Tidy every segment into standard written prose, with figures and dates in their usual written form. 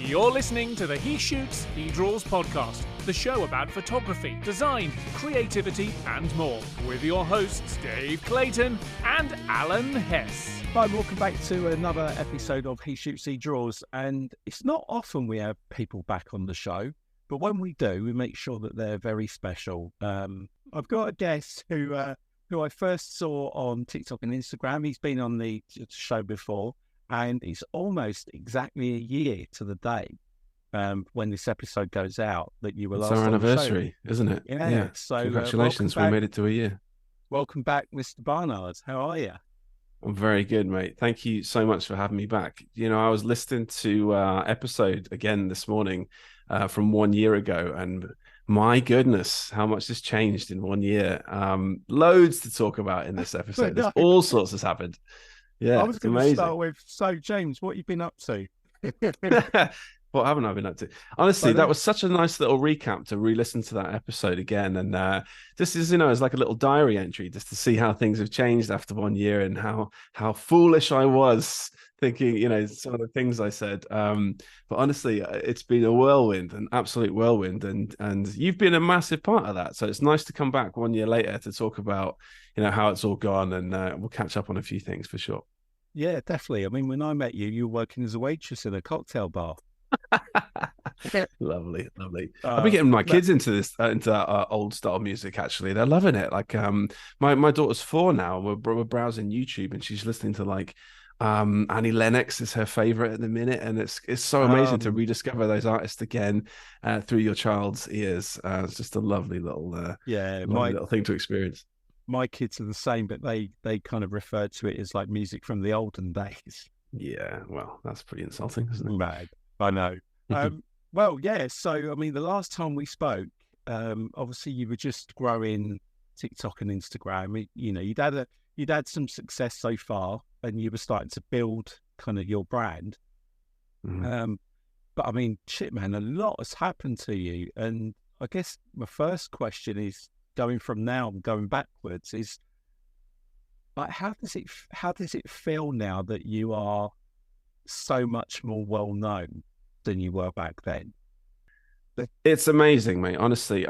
You're listening to the He Shoots, He Draws podcast, the show about photography, design, creativity, and more, with your hosts Dave Clayton and Alan Hess. Hi, welcome back to another episode of He Shoots, He Draws. And it's not often we have people back on the show, but when we do, we make sure that they're very special. I've got a guest who I first saw on TikTok and Instagram. He's been on the show before, and it's almost exactly a year to the day when this episode goes out that you were last on the show. It's our anniversary, isn't it? Yeah. So congratulations, we made it to a year. Welcome back, Mr. Barnard. How are you? I'm very good, mate. Thank you so much for having me back. You know, I was listening to episode again this morning from 1 year ago, and my goodness, how much has changed in 1 year. Loads to talk about in this episode. There's all sorts has happened. Yeah, I was going to start with, so James, what have you been up to? What haven't I been up to? Honestly, that was such a nice little recap to re-listen to that episode again. And this is, you know, it's like a little diary entry just to see how things have changed after 1 year and how foolish I was thinking, you know, some of the things I said. But honestly, it's been a whirlwind, an absolute whirlwind. And you've been a massive part of that. So it's nice to come back 1 year later to talk about, you know, how it's all gone. And we'll catch up on a few things for sure. Yeah, definitely. I mean, when I met you, you were working as a waitress in a cocktail bar. Lovely. I've been getting my kids into this old style music. Actually, they're loving it. Like my daughter's 4 now. We're browsing YouTube and she's listening to like Annie Lennox is her favorite at the minute, and it's so amazing to rediscover those artists again through your child's ears. It's just a lovely little little thing to experience. My kids are the same, but they kind of refer to it as like music from the olden days. Yeah, well, that's pretty insulting, isn't it? Mad. I know. Well, yeah. So, I mean, the last time we spoke, obviously you were just growing TikTok and Instagram. You know, you'd had some success so far, and you were starting to build kind of your brand. But I mean, shit, man, a lot has happened to you, and I guess my first question is, going from now and going backwards, is like, how does it feel now that you are so much more well known than you were back then? It's amazing, mate. Honestly,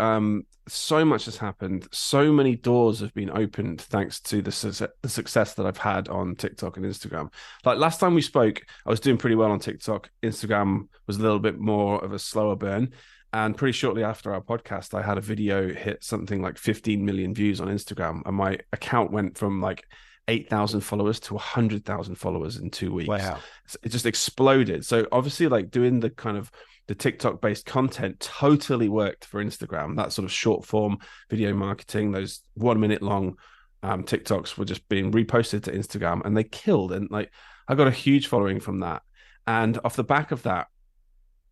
so much has happened. So many doors have been opened thanks to the success that I've had on TikTok and Instagram. Like last time we spoke, I was doing pretty well on TikTok. Instagram was a little bit more of a slower burn. And pretty shortly after our podcast, I had a video hit something like 15 million views on Instagram. And my account went from like 8,000 followers to 100,000 followers in 2 weeks. Wow. It just exploded. So obviously, like doing the kind of the TikTok based content totally worked for Instagram. That sort of short form video marketing, those 1 minute long TikToks were just being reposted to Instagram, and they killed. And like, I got a huge following from that. And off the back of that,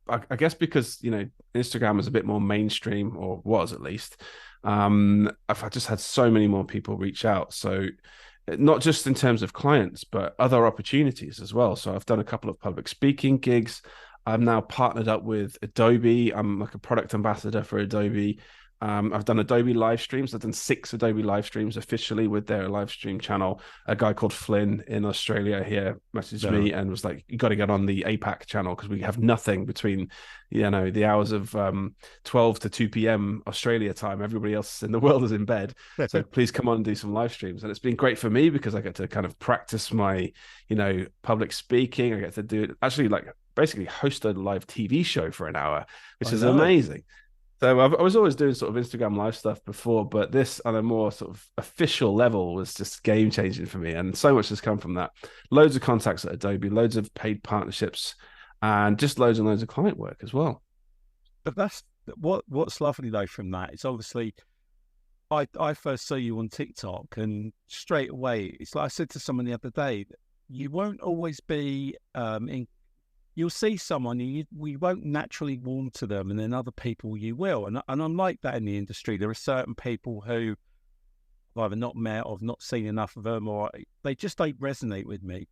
I guess because, you know, Instagram is a bit more mainstream, or was at least, I've just had so many more people reach out. So not just in terms of clients, but other opportunities as well. So I've done a couple of public speaking gigs. I'm now partnered up with Adobe. I'm like a product ambassador for Adobe. I've done Adobe live streams. I've done 6 Adobe live streams officially with their live stream channel. A guy called Flynn in Australia here messaged me and was like, you got to get on the APAC channel because we have nothing between, you know, the hours of 12 to 2 p.m. Australia time. Everybody else in the world is in bed. So please come on and do some live streams. And it's been great for me because I get to kind of practice my, you know, public speaking. I get to do it, actually, like basically host a live TV show for an hour, which is amazing. So I was always doing sort of Instagram live stuff before, but this on a more sort of official level was just game changing for me. And so much has come from that. Loads of contacts at Adobe, loads of paid partnerships, and just loads and loads of client work as well. But that's what's lovely though from that. It's obviously, I first saw you on TikTok, and straight away, it's like I said to someone the other day, you won't always be you'll see someone, we won't naturally warm to them, and then other people you will. And I'm like that in the industry. There are certain people who I've either not met or not seen enough of them, or they just don't resonate with me.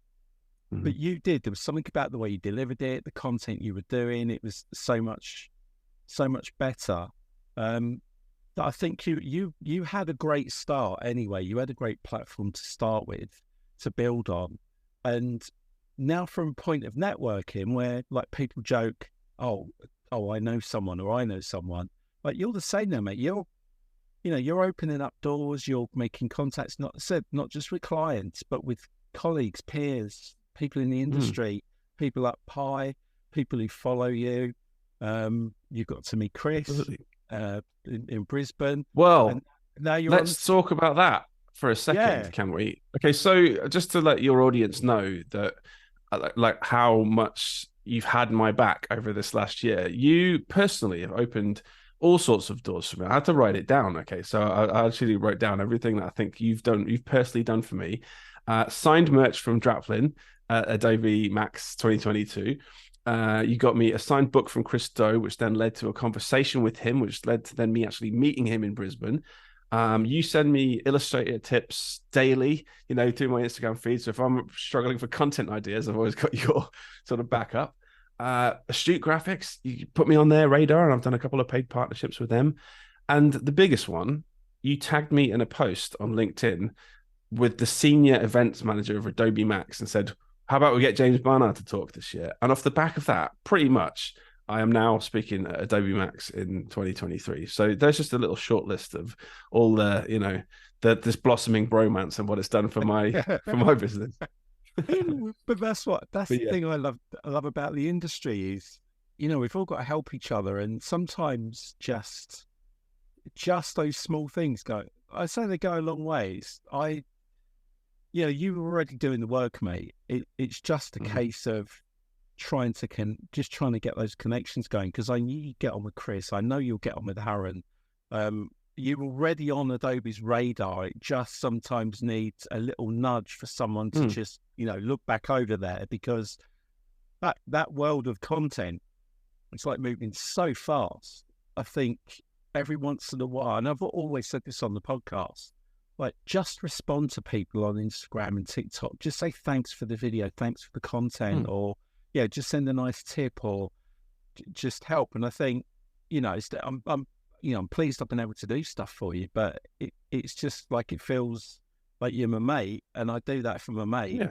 Mm-hmm. But you did. There was something about the way you delivered it, the content you were doing. It was so much better. That I think you had a great start anyway. You had a great platform to start with, to build on. And now from a point of networking where, like, people joke, oh, I know someone, or I know someone. Like, you're the same now, mate. You're opening up doors. You're making contacts, not just with clients, but with colleagues, peers, people in the industry, people up high, people who follow you. You got to meet Chris in Brisbane. Well, and now let's talk about that for a second, can we? Okay, so just to let your audience know that, like, how much you've had my back over this last year. You personally have opened all sorts of doors for me. I had to write it down. Okay, so I actually wrote down everything that I think you've personally done for me. Signed merch from Draplin, Adobe Max 2022. You got me a signed book from Chris Do, which then led to a conversation with him, which led to then me actually meeting him in Brisbane. You send me illustrator tips daily, through my Instagram feed. So if I'm struggling for content ideas, I've always got your sort of backup. Astute Graphics, you put me on their radar, and I've done a couple of paid partnerships with them. And the biggest one, you tagged me in a post on LinkedIn with the senior events manager of Adobe Max and said, how about we get James Barnard to talk this year? And off the back of that, pretty much, I am now speaking at Adobe Max in 2023. So there's just a little short list of all the, this blossoming bromance and what it's done for my business. But that's the thing I love about the industry is, we've all got to help each other, and sometimes just those small things I say they go a long ways. You were already doing the work, mate. It's just a case of trying to get those connections going, because I knew you'd get on with Chris. I know you'll get on with Aaron. You're already on Adobe's radar. It just sometimes needs a little nudge for someone to just, look back over there, because that world of content, it's like moving so fast. I think every once in a while, and I've always said this on the podcast, like, just respond to people on Instagram and TikTok. Just say thanks for the video, thanks for the content, or just send a nice tip, or just help. And I think, I'm pleased I've been able to do stuff for you, but it's just like, it feels like you're my mate, and I do that for my mate. Yeah.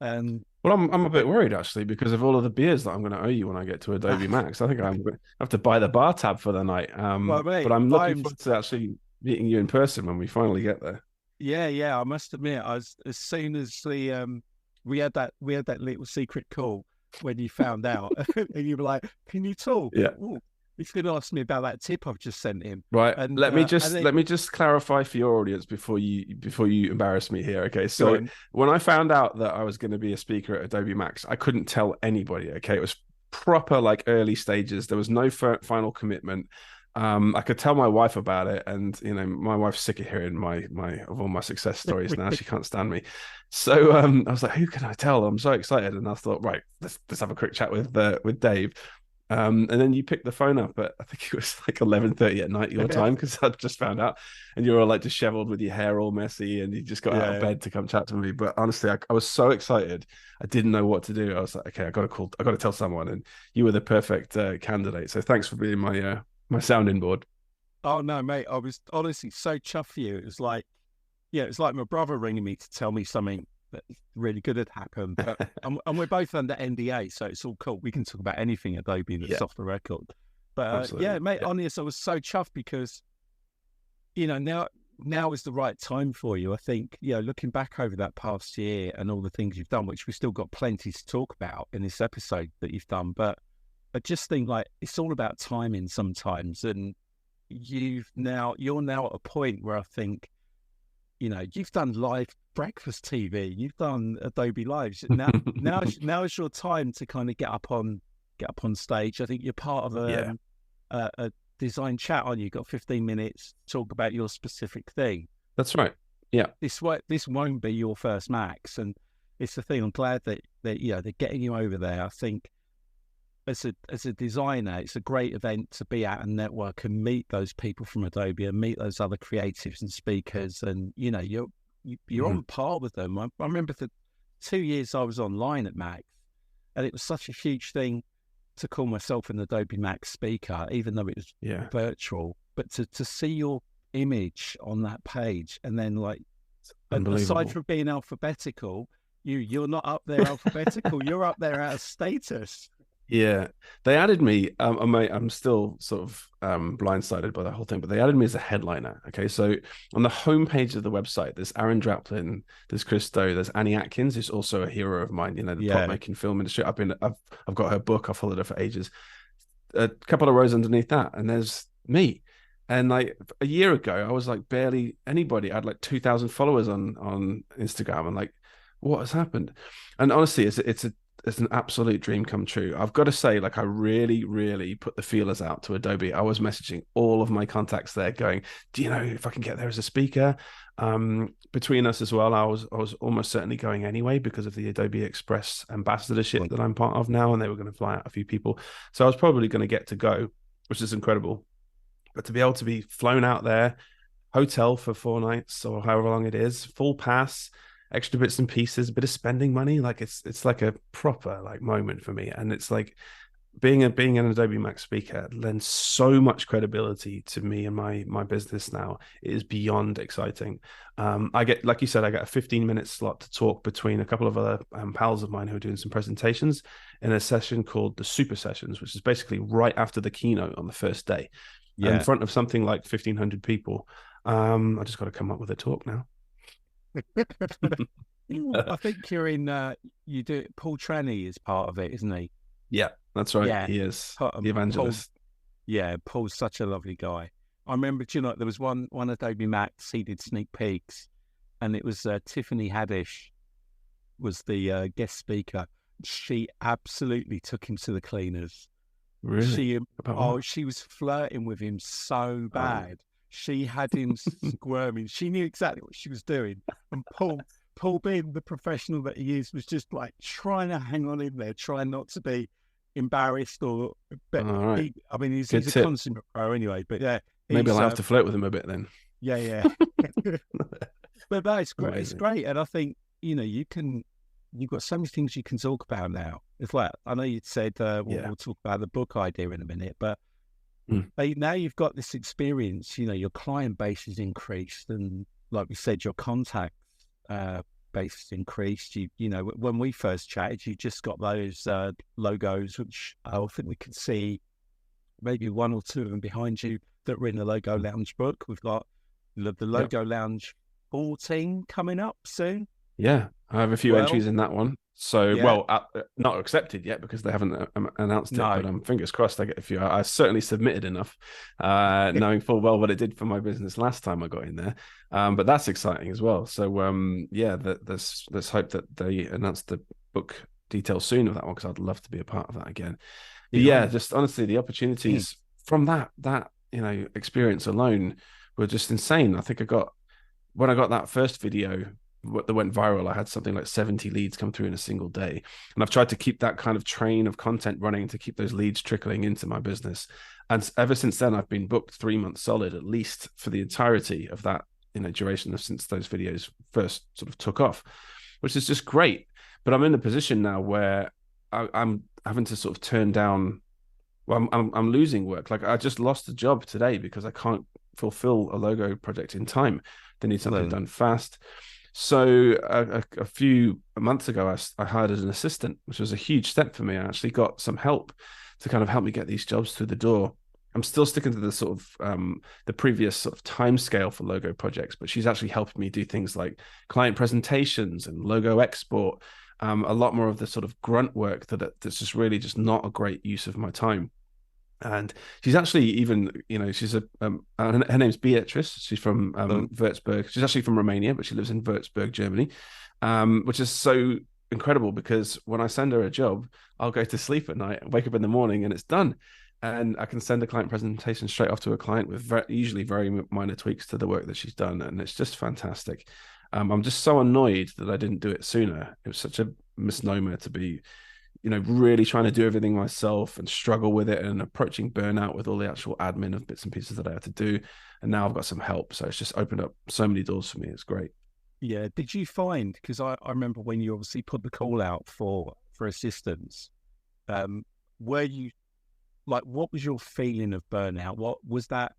Well, I'm a bit worried, actually, because of all of the beers that I'm going to owe you when I get to Adobe Max. I think I'm going to have to buy the bar tab for the night. But I'm looking forward to actually meeting you in person when we finally get there. Yeah. I must admit, as soon as we had that little secret call when you found out, and you were like, "Can you talk?" Yeah. Ooh, he's going to ask me about that tip I've just sent him. Right. And let me just clarify for your audience before you embarrass me here. Okay. So when I found out that I was going to be a speaker at Adobe Max, I couldn't tell anybody. Okay. It was proper, like, early stages. There was no final commitment. I could tell my wife about it, and my wife's sick of hearing of all my success stories now. She can't stand me. So I was like, who can I tell? I'm so excited. And I thought, right, let's have a quick chat with Dave. And then you picked the phone up at, I think it was like 11:30 at night your time, because I'd just found out, and you were all like disheveled with your hair all messy, and you just got out of bed to come chat to me. But honestly, I was so excited, I didn't know what to do. I was like, okay, I got to tell someone, and you were the perfect candidate. So thanks for being my sounding board. Oh no, mate, I was honestly so chuffed for you. It was like my brother ringing me to tell me something that really good had happened. But, and we're both under NDA, so it's all cool. We can talk about anything Adobe that's off the record. But mate, honestly, I was so chuffed, because now is the right time for you. I think, looking back over that past year and all the things you've done, which we still got plenty to talk about in this episode that you've done, but I just think, like, it's all about timing sometimes. And you're now at a point where I think, you've done live breakfast TV, you've done Adobe Lives. Now is your time to kind of get up on stage. I think you're part of a design chat, aren't you? You've got 15 minutes to talk about your specific thing. That's right. Yeah. This won't be your first Max, and it's the thing. I'm glad that they're getting you over there. I think, as a designer, it's a great event to be at and network and meet those people from Adobe and meet those other creatives and speakers, and you're on par with them. I remember the 2 years I was online at Max, and it was such a huge thing to call myself an Adobe Max speaker, even though it was virtual. But to see your image on that page, and then, like, aside from being alphabetical, you're not up there alphabetical. You're up there out of status. Yeah, they added me. I'm still sort of blindsided by the whole thing, but they added me as a headliner. Okay, so on the homepage of the website, there's Aaron Draplin, there's Chris Stowe, there's Annie Atkins, who's also a hero of mine. You know, the prop Yeah, making film industry. I've got her book. I've followed her for ages. A couple of rows underneath that, and there's me. And like a year ago, I was like barely anybody. I had like 2,000 followers on Instagram, and like, what has happened? And honestly, it's an absolute dream come true. I've got to say, like, I really, really put the feelers out to Adobe. I was messaging all of my contacts there, going, "Do you know if I can get there as a speaker?" Between us as well, I was almost certainly going anyway because of the Adobe Express ambassadorship that I'm part of now, and they were going to fly out a few people, so I was probably going to get to go, which is incredible. But to be able to be flown out there, hotel for 4 nights or however long it is, full pass, extra bits and pieces, a bit of spending money, like it's like a proper like moment for me. And it's like being an Adobe Max speaker lends so much credibility to me and my business now. It is beyond exciting. I get, like you said, I get a 15-minute slot to talk between a couple of other pals of mine who are doing some presentations in a session called the Super Sessions, which is basically right after the keynote on the first day, in front of something like 1,500 people. I just got to come up with a talk now. I think you're in. You do. Paul Tranny is part of it, isn't he? Yeah, that's right. Yeah, He is the evangelist. Yeah, Paul's such a lovely guy. I remember, do you know, there was one Adobe Max, he did sneak peeks, and it was Tiffany Haddish was the guest speaker. She absolutely took him to the cleaners. Really? She was flirting with him so bad. She had him squirming. She knew exactly what she was doing. And Paul being the professional that he is, was just like trying to hang on in there, trying not to be embarrassed or. But right. he's a consummate pro anyway. But yeah, maybe I'll have to flirt with him a bit then. Yeah. But that's great. Amazing. It's great, and I think you've got so many things you can talk about now. It's like, I know you said we'll talk about the book idea in a minute, but now you've got this experience. You know, your client base is increased, and like we said, your contact base is increased. You know, when we first chatted, you just got those logos, which I think we can see maybe one or two of them behind you that were in the Logo Lounge book. We've got the Logo Lounge 14 coming up soon. Yeah, I have a few entries in that one. So, not accepted yet because they haven't announced it. But fingers crossed I get a few. I certainly submitted enough, knowing full well what it did for my business last time I got in there. But that's exciting as well. So, let's hope that they announce the book details soon of that one, because I'd love to be a part of that again. But just honestly, the opportunities from that experience alone were just insane. I think when I got that first video that went viral, I had something like 70 leads come through in a single day. And I've tried to keep that kind of train of content running to keep those leads trickling into my business. And ever since then, I've been booked 3 months solid, at least for the entirety of that, duration of since those videos first sort of took off, which is just great. But I'm in a position now where I'm having to sort of turn down. Well, I'm losing work. Like, I just lost a job today because I can't fulfill a logo project in time. They need something done fast. So a few months ago, I hired as an assistant, which was a huge step for me. I actually got some help to kind of help me get these jobs through the door. I'm still sticking to the sort of the previous sort of time scale for logo projects, but she's actually helped me do things like client presentations and logo export, a lot more of the sort of grunt work that's just really just not a great use of my time. And she's actually even, she's her name's Beatrice. She's from Würzburg. She's actually from Romania, but she lives in Würzburg, Germany, which is so incredible because when I send her a job, I'll go to sleep at night, wake up in the morning, and it's done. And I can send a client presentation straight off to a client with usually very minor tweaks to the work that she's done. And it's just fantastic. I'm just so annoyed that I didn't do it sooner. It was such a misnomer to be really trying to do everything myself and struggle with it and approaching burnout with all the actual admin of bits and pieces that I had to do. And now I've got some help. So it's just opened up so many doors for me. It's great. Yeah. Did you find, because I remember when you obviously put the call out for assistance, were you like, what was your feeling of burnout? What was that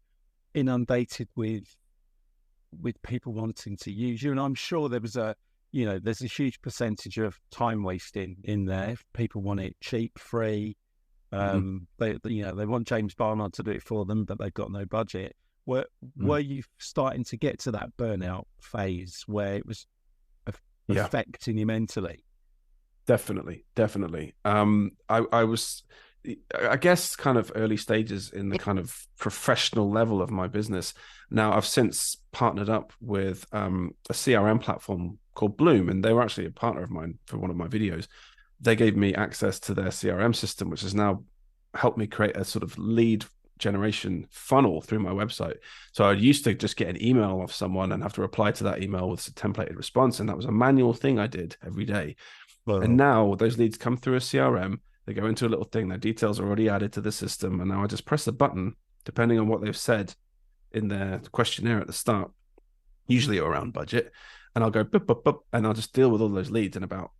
inundated with people wanting to use you? And I'm sure there was there's a huge percentage of time wasting in there. If people want it cheap, free, They want James Barnard to do it for them, but they've got no budget. Were you starting to get to that burnout phase where it was affecting you mentally? Definitely. I was, I guess, kind of early stages in the kind of professional level of my business. Now, I've since partnered up with a CRM platform called Bloom, and they were actually a partner of mine for one of my videos. They gave me access to their CRM system, which has now helped me create a sort of lead generation funnel through my website. So I used to just get an email off someone and have to reply to that email with a templated response, and that was a manual thing I did every day. And now those leads come through a CRM. They go into a little thing. Their details are already added to the system. And now I just press a button, depending on what they've said in their questionnaire at the start, usually around budget. And I'll go, boop, boop, boop, and I'll just deal with all those leads in about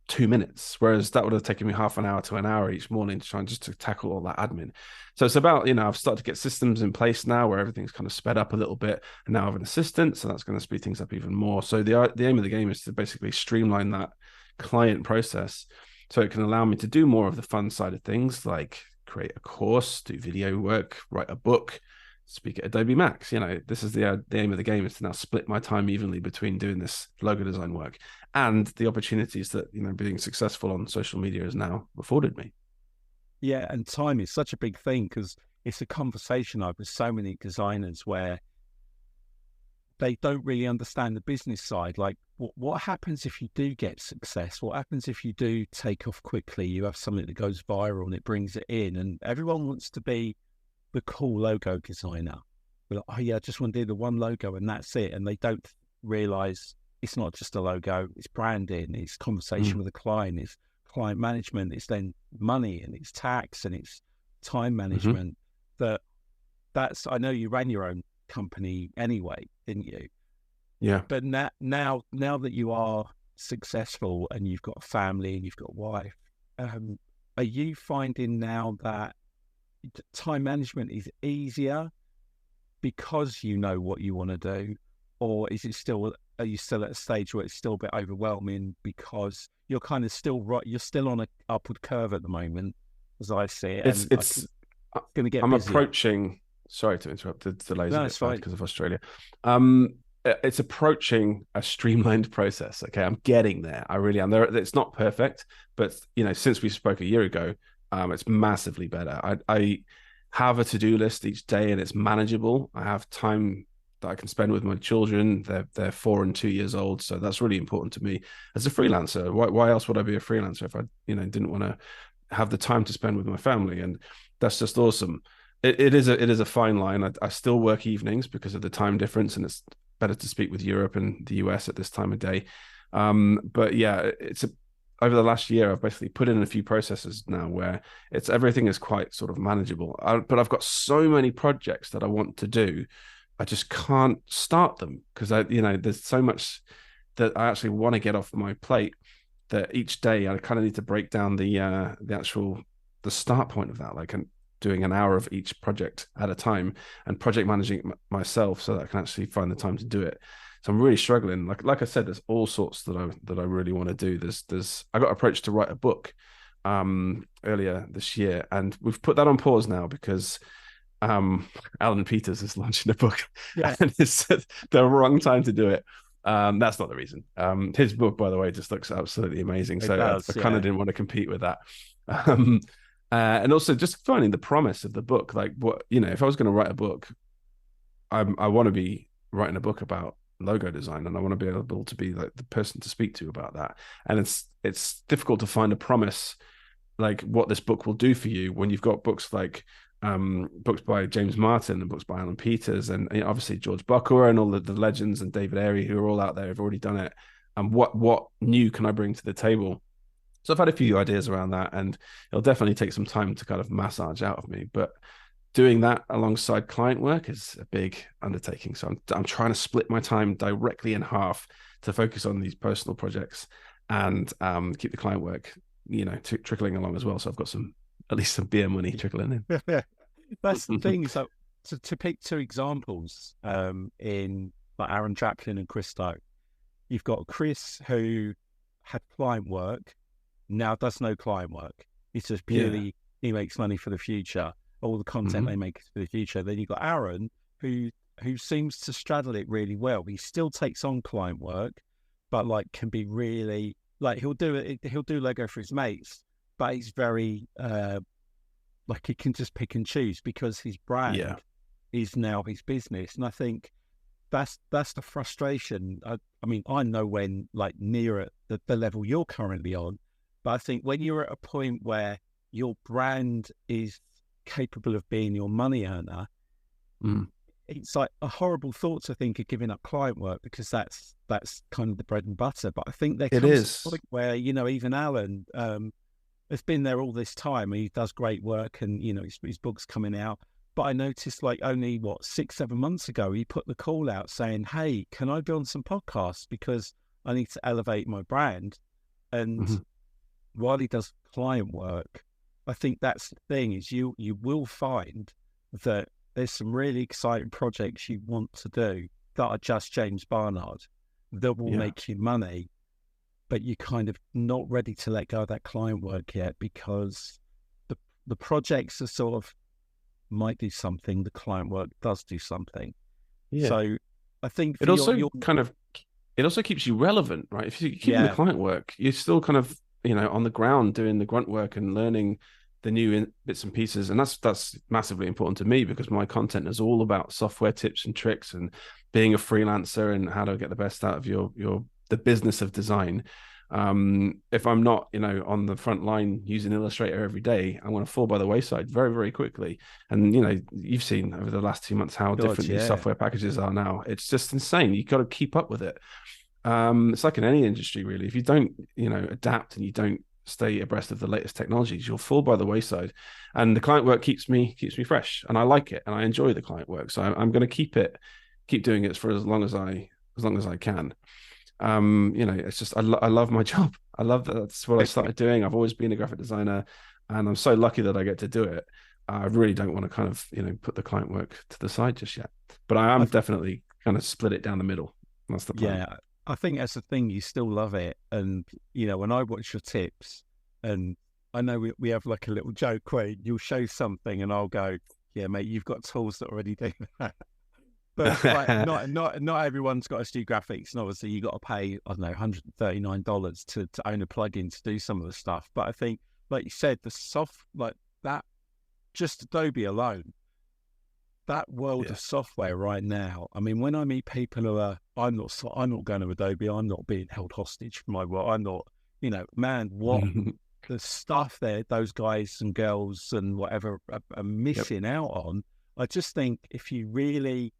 2 minutes. Whereas that would have taken me half an hour to an hour each morning to try and just to tackle all that admin. So it's about, I've started to get systems in place now where everything's kind of sped up a little bit. And now I have an assistant. So that's going to speed things up even more. So the aim of the game is to basically streamline that client process so it can allow me to do more of the fun side of things, like create a course, do video work, write a book, speak at Adobe Max. This is the aim of the game, is to now split my time evenly between doing this logo design work and the opportunities that being successful on social media has now afforded me. Yeah, and time is such a big thing, because it's a conversation I've with so many designers where they don't really understand the business side. Like, what happens if you do get success? What happens if you do take off quickly? You have something that goes viral and it brings it in, and everyone wants to be the cool logo designer. They're like, oh yeah, I just want to do the one logo and that's it. And they don't realize it's not just a logo, it's branding, it's conversation with a client, it's client management, it's then money, and it's tax, and it's time management. That's, I know you ran your own company anyway, didn't you? Yeah. But now that you are successful and you've got a family and you've got a wife, are you finding now that time management is easier because you know what you want to do, or are you still at a stage where it's still a bit overwhelming because you're kind of still you're still on an upward curve at the moment, as I see it? It's going to get I'm busier. approaching. Sorry to interrupt. The delays No, it's fine because of Australia. It's approaching a streamlined process. Okay, I'm getting there. I really am. It's not perfect, but since we spoke a year ago, it's massively better. I have a to-do list each day, and it's manageable. I have time that I can spend with my children. They're 4 and 2 years old, so that's really important to me as a freelancer. Why else would I be a freelancer if I didn't want to have the time to spend with my family? And that's just awesome. It is a fine line. I still work evenings because of the time difference, and it's better to speak with Europe and the US at this time of day. But yeah, over the last year, I've basically put in a few processes now where everything is quite sort of manageable. But I've got so many projects that I want to do, I just can't start them because there's so much that I actually want to get off my plate that each day I kind of need to break down the start point of that, like doing an hour of each project at a time and project managing it myself so that I can actually find the time to do it. So I'm really struggling. Like I said, there's all sorts that I really want to do. I got approached to write a book earlier this year, and we've put that on pause now because Alan Peters is launching a book, and it's the wrong time to do it. That's not the reason. His book, by the way, just looks absolutely amazing. I kind of didn't want to compete with that. And also just finding the promise of the book, like if I was going to write a book, I want to be writing a book about logo design, and I want to be able to be like the person to speak to about that. And it's difficult to find a promise like what this book will do for you when you've got books like books by James Martin and books by Alan Peters and obviously George Buckhorn and all the legends and David Airey who are all out there have already done it. And what new can I bring to the table? So I've had a few ideas around that, and it'll definitely take some time to kind of massage out of me. But doing that alongside client work is a big undertaking. So I'm trying to split my time directly in half to focus on these personal projects and keep the client work, trickling along as well. So I've got at least some beer money trickling in. That's the thing. So to pick two examples in like Aaron Chaplin and Chris Stowe, you've got Chris who had client work, now does no client work. It's just purely he makes money for the future. All the content they make is for the future. Then you've got Aaron, who seems to straddle it really well. He still takes on client work, but like can be really like he'll do Lego for his mates, but he's very like he can just pick and choose because his brand is now his business. And I think that's the frustration. I mean, I'm nowhere like near at the level you're currently on, but I think when you're at a point where your brand is capable of being your money earner, it's like a horrible thought to think of giving up client work because that's kind of the bread and butter. But I think there comes a point where, you know, even Alan has been there all this time. He does great work and, you know, his book's coming out. But I noticed like only 6-7 months ago, he put the call out saying, hey, can I be on some podcasts because I need to elevate my brand? And while he does client work, I think that's the thing is you will find that there's some really exciting projects you want to do that are just James Barnard that will make you money, but you're kind of not ready to let go of that client work yet because the projects are sort of might do something, the client work does do something. Yeah. So I think it also it also keeps you relevant, right? If you keep the client work, you're still kind of, you know, on the ground doing the grunt work and learning the new bits and pieces. And that's massively important to me because my content is all about software tips and tricks and being a freelancer and how to get the best out of the business of design. If I'm not, you know, on the front line using Illustrator every day, I'm going to fall by the wayside very, very quickly. And, you know, you've seen over the last 2 months how different these software packages are now. It's just insane. You've got to keep up with it. It's like in any industry, really. If you don't, you know, adapt and you don't stay abreast of the latest technologies, you'll fall by the wayside. And the client work keeps me fresh, and I like it, and I enjoy the client work. So I'm going to keep doing it for as long as I can. You know, it's just I love my job. I love that. That's what I started doing. I've always been a graphic designer, and I'm so lucky that I get to do it. I really don't want to kind of, you know, put the client work to the side just yet, but I am definitely kind of split it down the middle. That's the plan. Yeah, I think that's the thing. You still love it, and you know, when I watch your tips, and I know we have like a little joke where you'll show something, and I'll go, "Yeah, mate, you've got tools that already do that." But like, not everyone's got to do graphics, and obviously you got to pay, I don't know, $139 to own a plugin to do some of the stuff. But I think, like you said, the like that, just Adobe alone, that world of software right now. I mean, when I meet people who are, I'm not going to Adobe, I'm not being held hostage for my work. I'm not, you know, man, what the stuff there, those guys and girls and whatever are missing out on. I just think if you really,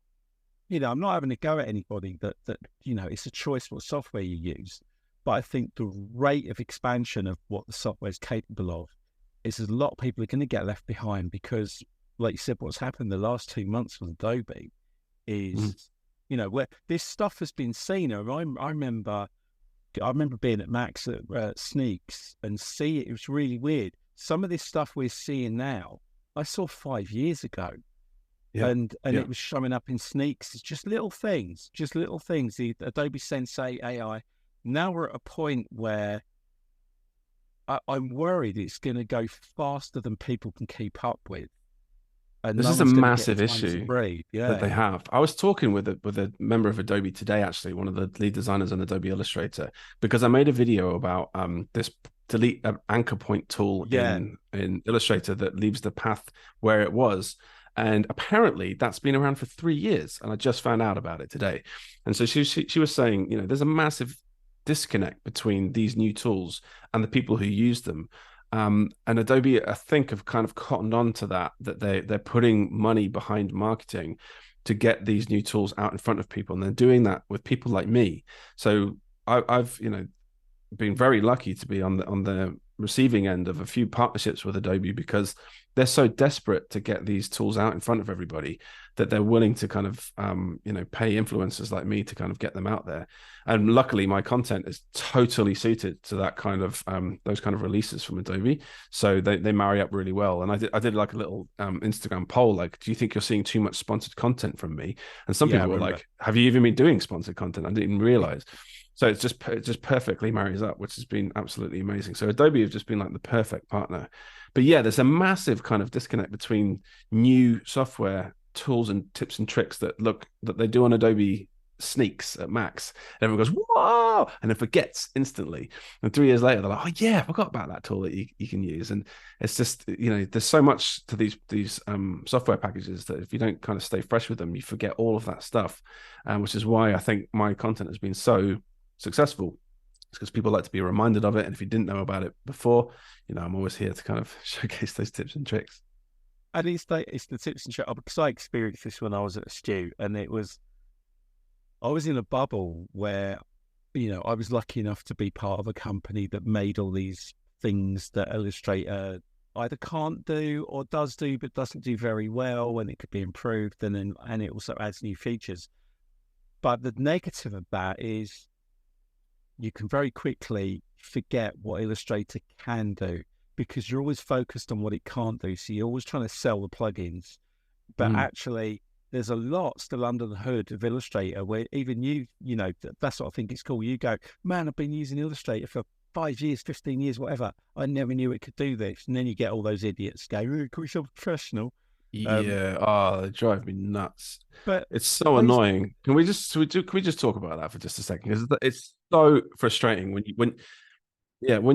you know, I'm not having a go at anybody that, you know, it's a choice what software you use. But I think the rate of expansion of what the software is capable of is a lot of people are going to get left behind because, like you said, what's happened the last 2 months with Adobe is, you know, where this stuff has been seen. I remember being at Max at Sneaks and see it. It was really weird. Some of this stuff we're seeing now, I saw 5 years ago. And it was showing up in Sneaks. It's just little things. The Adobe Sensei AI. Now we're at a point where I'm worried it's going to go faster than people can keep up with. And this is a massive issue that they have. I was talking with a member of Adobe today, actually, one of the lead designers on Adobe Illustrator, because I made a video about this delete anchor point tool in Illustrator that leaves the path where it was. And apparently that's been around for 3 years. And I just found out about it today. And so she was saying, you know, there's a massive disconnect between these new tools and the people who use them. And Adobe, I think, have kind of cottoned on to that they're putting money behind marketing to get these new tools out in front of people. And they're doing that with people like me. So I've, you know, been very lucky to be on the receiving end of a few partnerships with Adobe because they're so desperate to get these tools out in front of everybody that they're willing to kind of, you know, pay influencers like me to kind of get them out there. And luckily my content is totally suited to that kind of, those kind of releases from Adobe. So they marry up really well. And I did like a little Instagram poll, like, do you think you're seeing too much sponsored content from me? And some people were like, have you even been doing sponsored content? I didn't even realize. So it just perfectly marries up, which has been absolutely amazing. So Adobe have just been like the perfect partner. But yeah, there's a massive kind of disconnect between new software tools and tips and tricks that they do on Adobe sneaks at Max. And everyone goes, whoa, and then forgets instantly. And 3 years later, they're like, oh yeah, I forgot about that tool that you can use. And it's just, there's so much to these software packages that if you don't kind of stay fresh with them, you forget all of that stuff. Which is why I think my content has been so successful. It's because people like to be reminded of it. And if you didn't know about it before, I'm always here to kind of showcase those tips and tricks. And it's the tips and tricks, because I experienced this when I was at a Stew, and I was in a bubble where, I was lucky enough to be part of a company that made all these things that Illustrator either can't do or does do, but doesn't do very well, and it could be improved. And it also adds new features. But the negative of that is you can very quickly forget what Illustrator can do, because you're always focused on what it can't do. So you're always trying to sell the plugins, but actually there's a lot still under the hood of Illustrator where even that's what I think it's cool. You go, man, I've been using Illustrator for 5 years, 15 years, whatever. I never knew it could do this. And then you get all those idiots go, call yourself professional. Yeah, they drive me nuts. But it's so annoying. Can we just talk about that for just a second? Because it's so frustrating when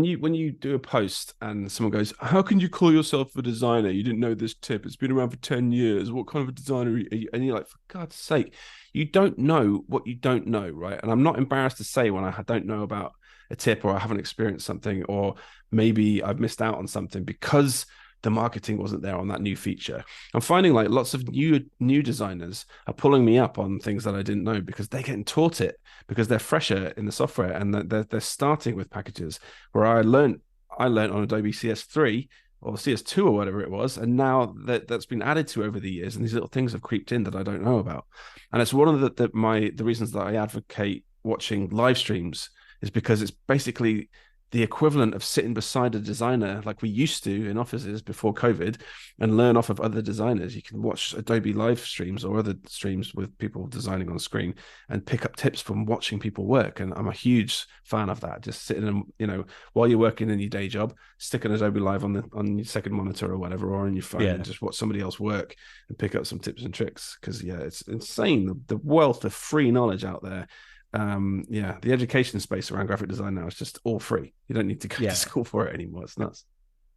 you do a post and someone goes, how can you call yourself a designer? You didn't know this tip. It's been around for 10 years. What kind of a designer are you? And you're like, for God's sake, you don't know what you don't know, right? And I'm not embarrassed to say when I don't know about a tip, or I haven't experienced something, or maybe I've missed out on something because the marketing wasn't there on that new feature. I'm finding like lots of new designers are pulling me up on things that I didn't know because they're getting taught it, because they're fresher in the software, and they're starting with packages where I learned on Adobe CS3 or CS2 or whatever it was, and now that's been added to over the years, and these little things have creeped in that I don't know about. And it's one of the reasons that I advocate watching live streams, is because it's basically the equivalent of sitting beside a designer like we used to in offices before COVID and learn off of other designers. You can watch Adobe live streams or other streams with people designing on screen and pick up tips from watching people work. And I'm a huge fan of that. Just sitting and, while you're working in your day job, stick an Adobe Live on your second monitor or whatever, or on your phone, and just watch somebody else work and pick up some tips and tricks. Because it's insane, the wealth of free knowledge out there. The education space around graphic design now is just all free. You don't need to go to school for it anymore. It's nuts.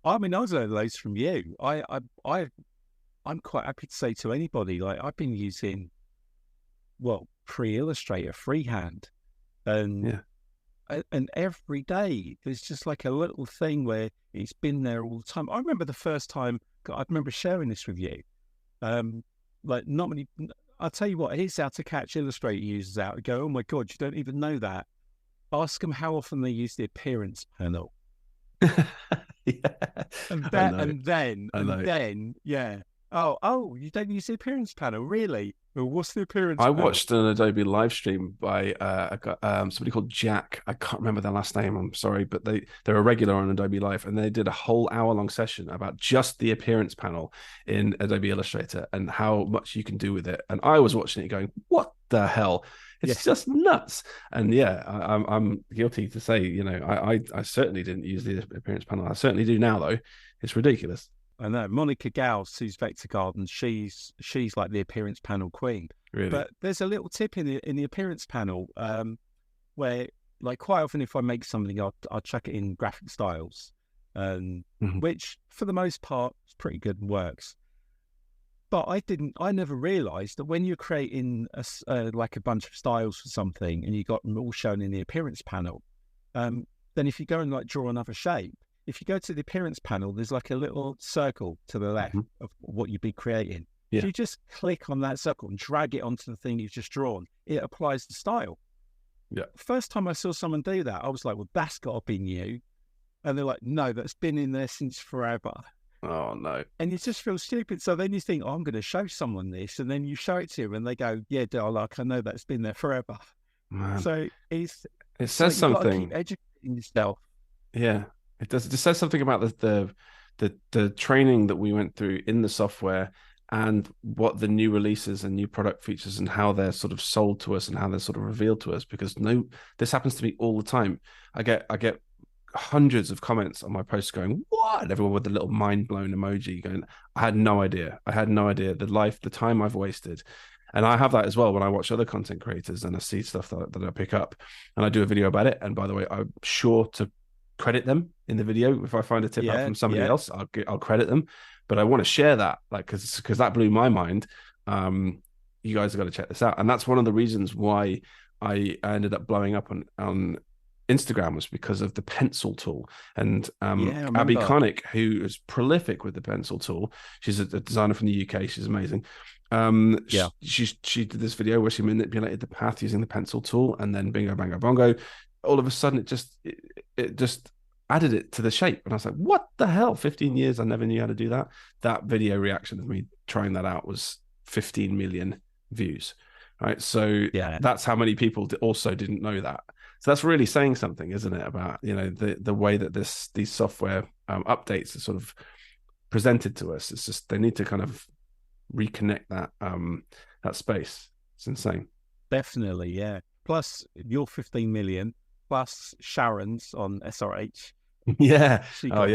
I mean, I was learning loads from you. I'm quite happy to say to anybody, like, I've been using, pre-Illustrator, freehand, and every day there's just like a little thing where it's been there all the time. I remember the first time, I remember sharing this with you. Not many. I'll tell you what, here's how to catch Illustrator users out and go, oh my God, you don't even know that. Ask them how often they use the appearance panel. And then, Oh, you don't use the appearance panel, really? Well, what's the appearance panel? I watched an Adobe live stream by somebody called Jack. I can't remember their last name, I'm sorry, but they're a regular on Adobe Live, and they did a whole hour-long session about just the appearance panel in Adobe Illustrator and how much you can do with it. And I was watching it going, what the hell? It's just nuts. And I'm guilty to say, I certainly didn't use the appearance panel. I certainly do now, though. It's ridiculous. I know Monica Gauss, who's Vector Garden, she's like the appearance panel queen. Really? But there's a little tip in the appearance panel where, like, quite often if I make something, I'll chuck it in graphic styles, which for the most part is pretty good and works. But I never realised that when you're creating like a bunch of styles for something and you got them all shown in the appearance panel, then if you go and like draw another shape, if you go to the appearance panel, there's like a little circle to the left of what you'd be creating. Yeah. If you just click on that circle and drag it onto the thing you've just drawn, it applies the style. Yeah. First time I saw someone do that, I was like, well, that's got to be new. And they're like, no, that's been in there since forever. Oh, no. And you just feel stupid. So then you think, I'm going to show someone this. And then you show it to them and they go, yeah, I know that's been there forever. Man. So it says something. Keep educating yourself. Yeah. It does. It just says something about the training that we went through in the software and what the new releases and new product features and how they're sort of sold to us and how they're sort of revealed to us. Because this happens to me all the time. I get hundreds of comments on my posts going, what? And everyone with the little mind blown emoji going, I had no idea. I had no idea the time I've wasted. And I have that as well when I watch other content creators and I see stuff that I pick up and I do a video about it. And by the way, I'm sure to credit them in the video. If I find a tip out from somebody else, I'll credit them. But I want to share that, like, because that blew my mind. You guys have got to check this out. And that's one of the reasons why I ended up blowing up on Instagram, was because of the pencil tool. And Abby Connick, who is prolific with the pencil tool, she's a designer from the UK. She's amazing. She did this video where she manipulated the path using the pencil tool, and then bingo bango bongo, all of a sudden it just added it to the shape. And I was like, what the hell? 15 years I never knew how to do that. That video reaction of me trying that out was 15 million views, right? So that's how many people also didn't know that. So that's really saying something, isn't it, about, you know, the way that these software updates are sort of presented to us. It's just they need to kind of reconnect that space. It's insane. Definitely, yeah. Plus your 15 million, plus Sharon's on SRH. Yeah. She got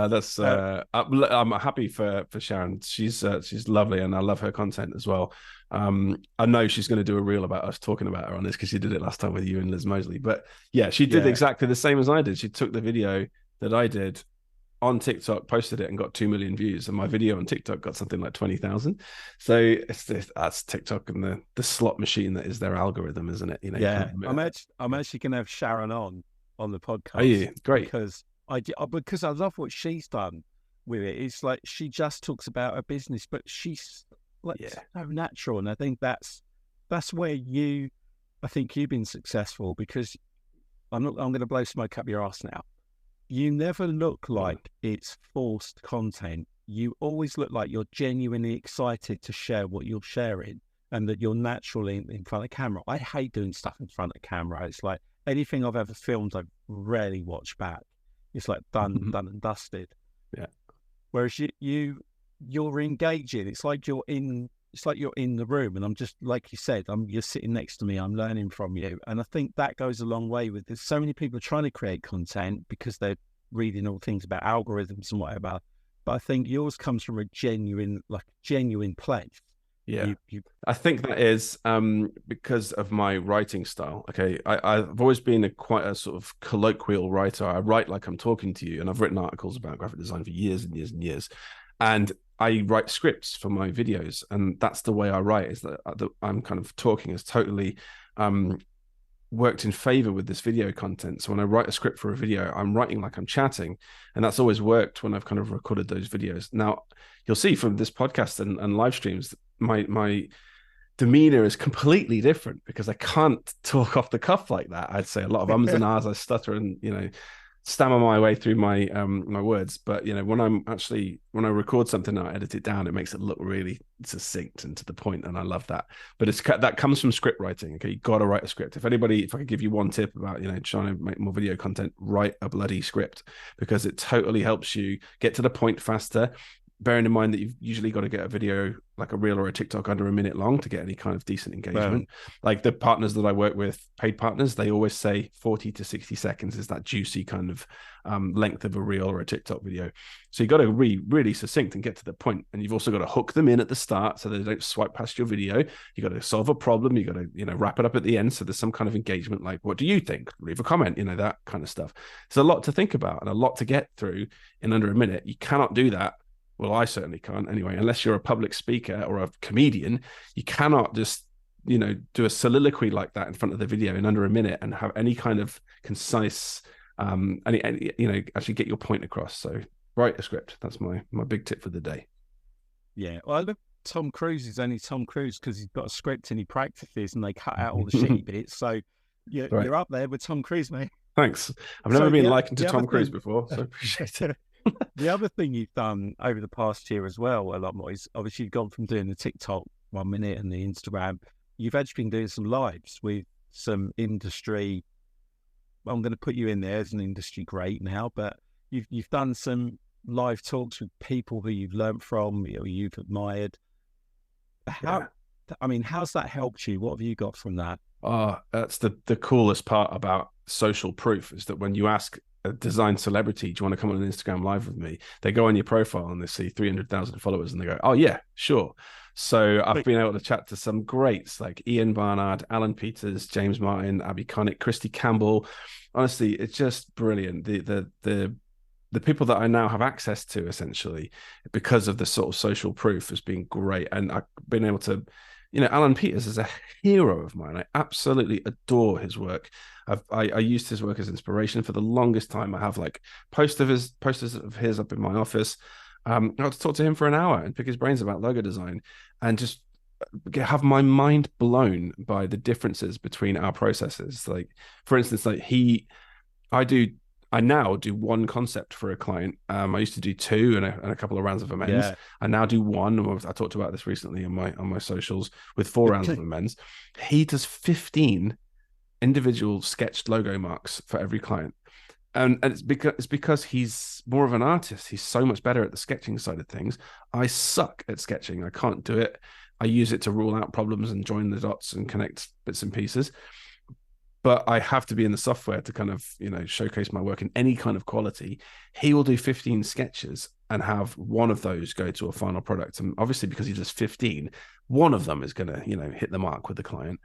That's I'm happy for Sharon. She's lovely, and I love her content as well. I know she's going to do a reel about us talking about her on this, because she did it last time with you and Liz Mosley. But yeah, she did exactly the same as I did. She took the video that I did on TikTok, posted it, and got 2 million views, and my video on TikTok got something like 20,000. So that's TikTok and the slot machine that is their algorithm, isn't it? You know. Yeah, I'm actually going to have Sharon on the podcast. Are you? Great. Because I love what she's done with it. It's like she just talks about her business, but she's like so natural, and I think that's where I think you've been successful, because I'm going to blow smoke up your ass now. You never look like it's forced content. You always look like you're genuinely excited to share what you're sharing, and that you're naturally in front of camera. I hate doing stuff in front of camera. It's like anything I've ever filmed, I rarely watch back. It's like done and dusted. Yeah. Whereas you're engaging. It's like you're in the room, and I'm just, like you said, you're sitting next to me. I'm learning from you, and I think that goes a long way with this. So many people trying to create content because they're reading all things about algorithms and whatever. But I think yours comes from a genuine place. Yeah, I think that is because of my writing style. Okay, I've always been quite a sort of colloquial writer. I write like I'm talking to you, and I've written articles about graphic design for years and years and years. And I write scripts for my videos, and that's the way I write. Is that I'm kind of talking as totally worked in favor with this video content. So when I write a script for a video, I'm writing like I'm chatting, and that's always worked when I've kind of recorded those videos. Now you'll see from this podcast and live streams, my demeanor is completely different, because I can't talk off the cuff like that. I'd say a lot of ums and ahs. I stutter and, you know, stammer my way through my my words. But, you know, when I record something and I edit it down, it makes it look really succinct and to the point, and I love that. But that comes from script writing. Okay, you got to write a script. If I could give you one tip about, you know, trying to make more video content, write a bloody script, because it totally helps you get to the point faster. Bearing in mind that you've usually got to get a video, like a reel or a TikTok, under a minute long to get any kind of decent engagement. Like the partners that I work with, paid partners, they always say 40 to 60 seconds is that juicy kind of length of a reel or a TikTok video. So you got to be really succinct and get to the point. And you've also got to hook them in at the start so they don't swipe past your video. You got to solve a problem. You got to, you know, wrap it up at the end. So there's some kind of engagement, like, what do you think? Leave a comment, you know, that kind of stuff. There's a lot to think about and a lot to get through in under a minute. You cannot do that. Well, I certainly can't anyway, unless you're a public speaker or a comedian. You cannot just, you know, do a soliloquy like that in front of the video in under a minute and have any kind of concise, any you know, actually get your point across. So write a script. That's my big tip for the day. Yeah. Well, I look, Tom Cruise is only Tom Cruise because he's got a script and he practices, and they cut out all the shitty bits. So you're up there with Tom Cruise, mate. Thanks. I've never been likened to Tom Cruise before, so appreciate it. The other thing you've done over the past year as well, a lot more, is obviously you've gone from doing the TikTok 1 minute and the Instagram. You've actually been doing some lives with some industry. I'm going to put you in there as an industry great now, but you've done some live talks with people who you've learned from, you've admired. How's that helped you? What have you got from that? Oh, that's the coolest part about social proof, is that when you ask a design celebrity, do you want to come on an Instagram live with me? They go on your profile and they see 300,000 followers and they go, oh yeah, sure. So I've been able to chat to some greats like Ian Barnard, Alan Peters, James Martin, Abby Connick, Christy Campbell. Honestly, it's just brilliant. The people that I now have access to, essentially, because of the sort of social proof, has been great. And I've been able to, Alan Peters is a hero of mine. I absolutely adore his work. I used his work as inspiration for the longest time. I have like posters of his up in my office. I got to talk to him for an hour and pick his brains about logo design, and just have my mind blown by the differences between our processes. Like, for instance, I now do one concept for a client. I used to do two and a couple of rounds of amends. Yeah. I now do one. I talked about this recently on my socials, with 4 rounds of amends. He does 15 individual sketched logo marks for every client. And it's because he's more of an artist. He's so much better at the sketching side of things. I suck at sketching. I can't do it. I use it to rule out problems and join the dots and connect bits and pieces. But I have to be in the software to kind of, showcase my work in any kind of quality. He will do 15 sketches and have one of those go to a final product. And obviously, because he does 15, one of them is going to, hit the mark with the client.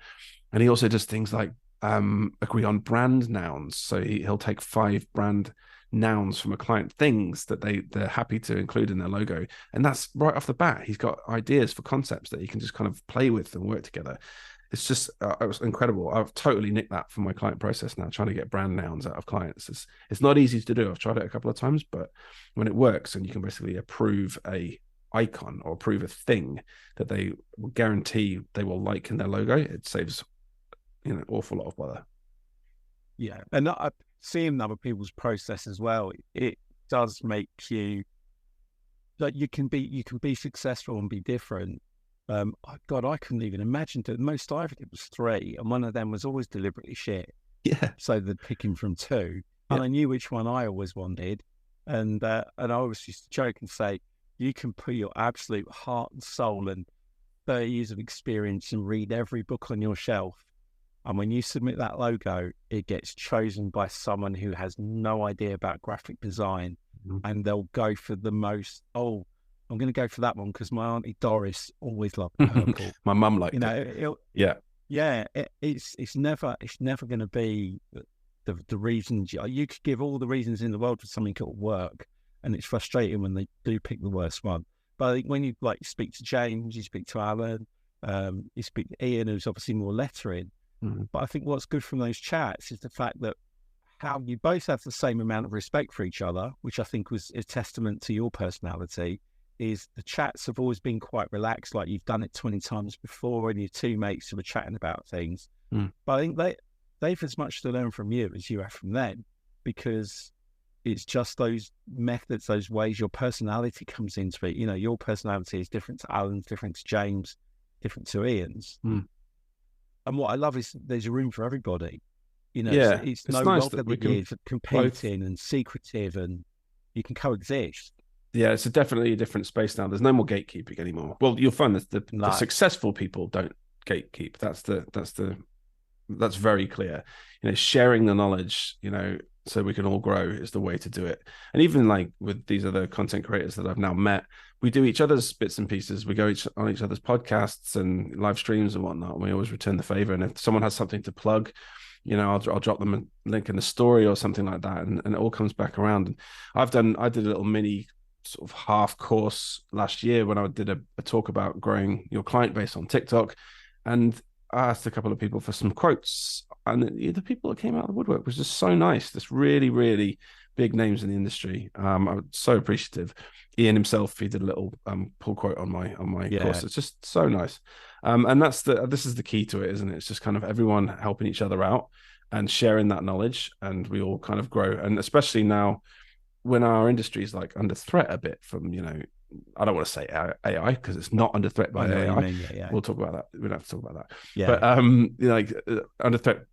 And he also does things like agree on brand nouns. So he'll take 5 brand nouns from a client, things that they're happy to include in their logo. And that's right off the bat. He's got ideas for concepts that he can just kind of play with and work together. It's just, it was incredible. I've totally nicked that from my client process now, trying to get brand nouns out of clients. It's not easy to do. I've tried it a couple of times, but when it works and you can basically approve a icon or approve a thing that they will guarantee they will like in their logo, it saves, an awful lot of bother. Yeah. And seeing other people's process as well, it does make you, like, you can be successful and be different. God, I couldn't even imagine. The most I ever did was 3, and one of them was always deliberately shit. Yeah. So they'd pick him from 2, and I knew which one I always wanted. And I always used to joke and say, you can put your absolute heart and soul and 30 years of experience and read every book on your shelf, and when you submit that logo, it gets chosen by someone who has no idea about graphic design, and they'll go for the most. I'm going to go for that one because my auntie Doris always loved purple. My mum liked it. It's never going to be the reasons. You could give all the reasons in the world for something that will work, and it's frustrating when they do pick the worst one. But I think when you speak to James, you speak to Alan, you speak to Ian, who's obviously more lettering. But I think what's good from those chats is the fact that how you both have the same amount of respect for each other, which I think was a testament to your personality. Is the chats have always been quite relaxed, like you've done it 20 times before, and your 2 mates who were chatting about things. But I think they've as much to learn from you as you have from them, because it's just those methods, those ways your personality comes into it. Your personality is different to Alan's, different to James, different to Ian's. And what I love is there's a room for everybody. It's no nice longer that we the can competing and secretive, and you can coexist. Yeah, it's definitely a different space now. There's no more gatekeeping anymore. Well, you'll find that the successful people don't gatekeep. That's very clear. Sharing the knowledge, so we can all grow is the way to do it. And even like with these other content creators that I've now met, we do each other's bits and pieces. We go on each other's podcasts and live streams and whatnot. And we always return the favor. And if someone has something to plug, I'll drop them a link in the story or something like that, and it all comes back around. And I did a little mini sort of half course last year when I did a talk about growing your client base on TikTok, and I asked a couple of people for some quotes, and the people that came out of the woodwork was just so nice. This really, really big names in the industry. I was so appreciative. Ian himself, he did a little pull quote on my course. It's just so nice. And this is the key to it, isn't it? It's just kind of everyone helping each other out and sharing that knowledge, and we all kind of grow. And especially now, when our industry is like under threat a bit from, I don't want to say AI because it's not under threat by AI. We'll talk about that. We don't have to talk about that. Yeah. But under threat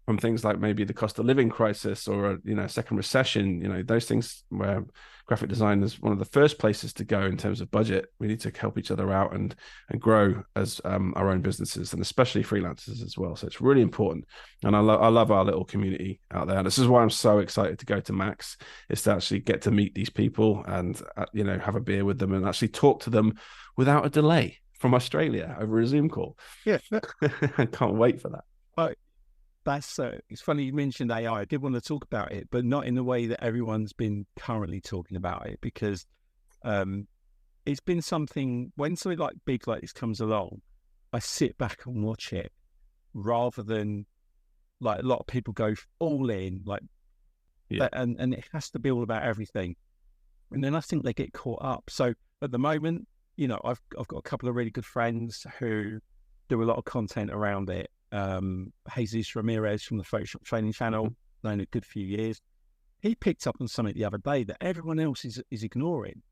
from things like maybe the cost of living crisis or a second recession, those things where graphic design is one of the first places to go in terms of budget. We need to help each other out and grow as our own businesses, and especially freelancers as well. So it's really important. And I love our little community out there. And this is why I'm so excited to go to Max, is to actually get to meet these people and have a beer with them and actually talk to them without a delay from Australia over a Zoom call. Yeah. I can't wait for that. But that's it's funny you mentioned AI. I did want to talk about it, but not in the way that everyone's been currently talking about it, because it's been something, when something like big like this comes along, I sit back and watch it rather than like a lot of people go all in, like, and it has to be all about everything. And then I think they get caught up. So at the moment, I've got a couple of really good friends who do a lot of content around it. Jesus Ramirez from the Photoshop Training Channel, known a good few years. He picked up on something the other day that everyone else is ignoring.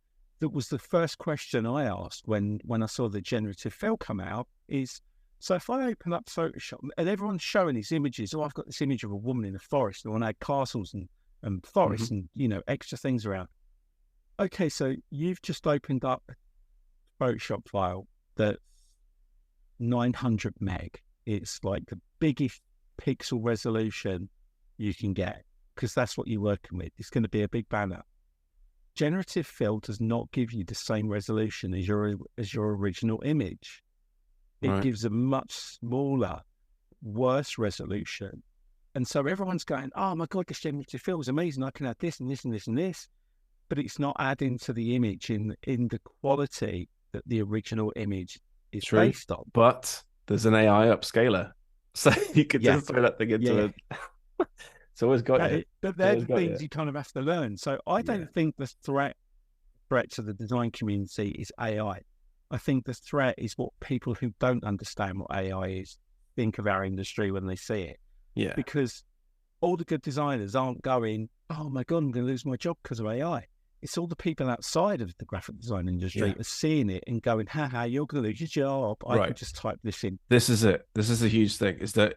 That was the first question I asked when I saw the generative fill come out is, so if I open up Photoshop and everyone's showing these images, I've got this image of a woman in a forest, and I want to add castles and forests and, extra things around. Okay, so you've just opened up a Photoshop file that's 900 meg. It's like the biggest pixel resolution you can get, because that's what you're working with. It's going to be a big banner. Generative fill does not give you the same resolution as your original image. It gives a much smaller, worse resolution. And so everyone's going, oh my God, this generative fill is amazing. I can add this and this and this and this. But it's not adding to the image in the quality that the original image is based on. But there's an AI upscaler, so you could just throw that thing into it. It's always got you. But they're the things you kind of have to learn. So I don't think the threat to the design community is AI. I think the threat is what people who don't understand what AI is think of our industry when they see it. Yeah. Because all the good designers aren't going, oh my God, I'm going to lose my job because of AI. It's all the people outside of the graphic design industry are seeing it and going, haha, you're going to lose your job. I could just type this in. This is it. This is a huge thing, is that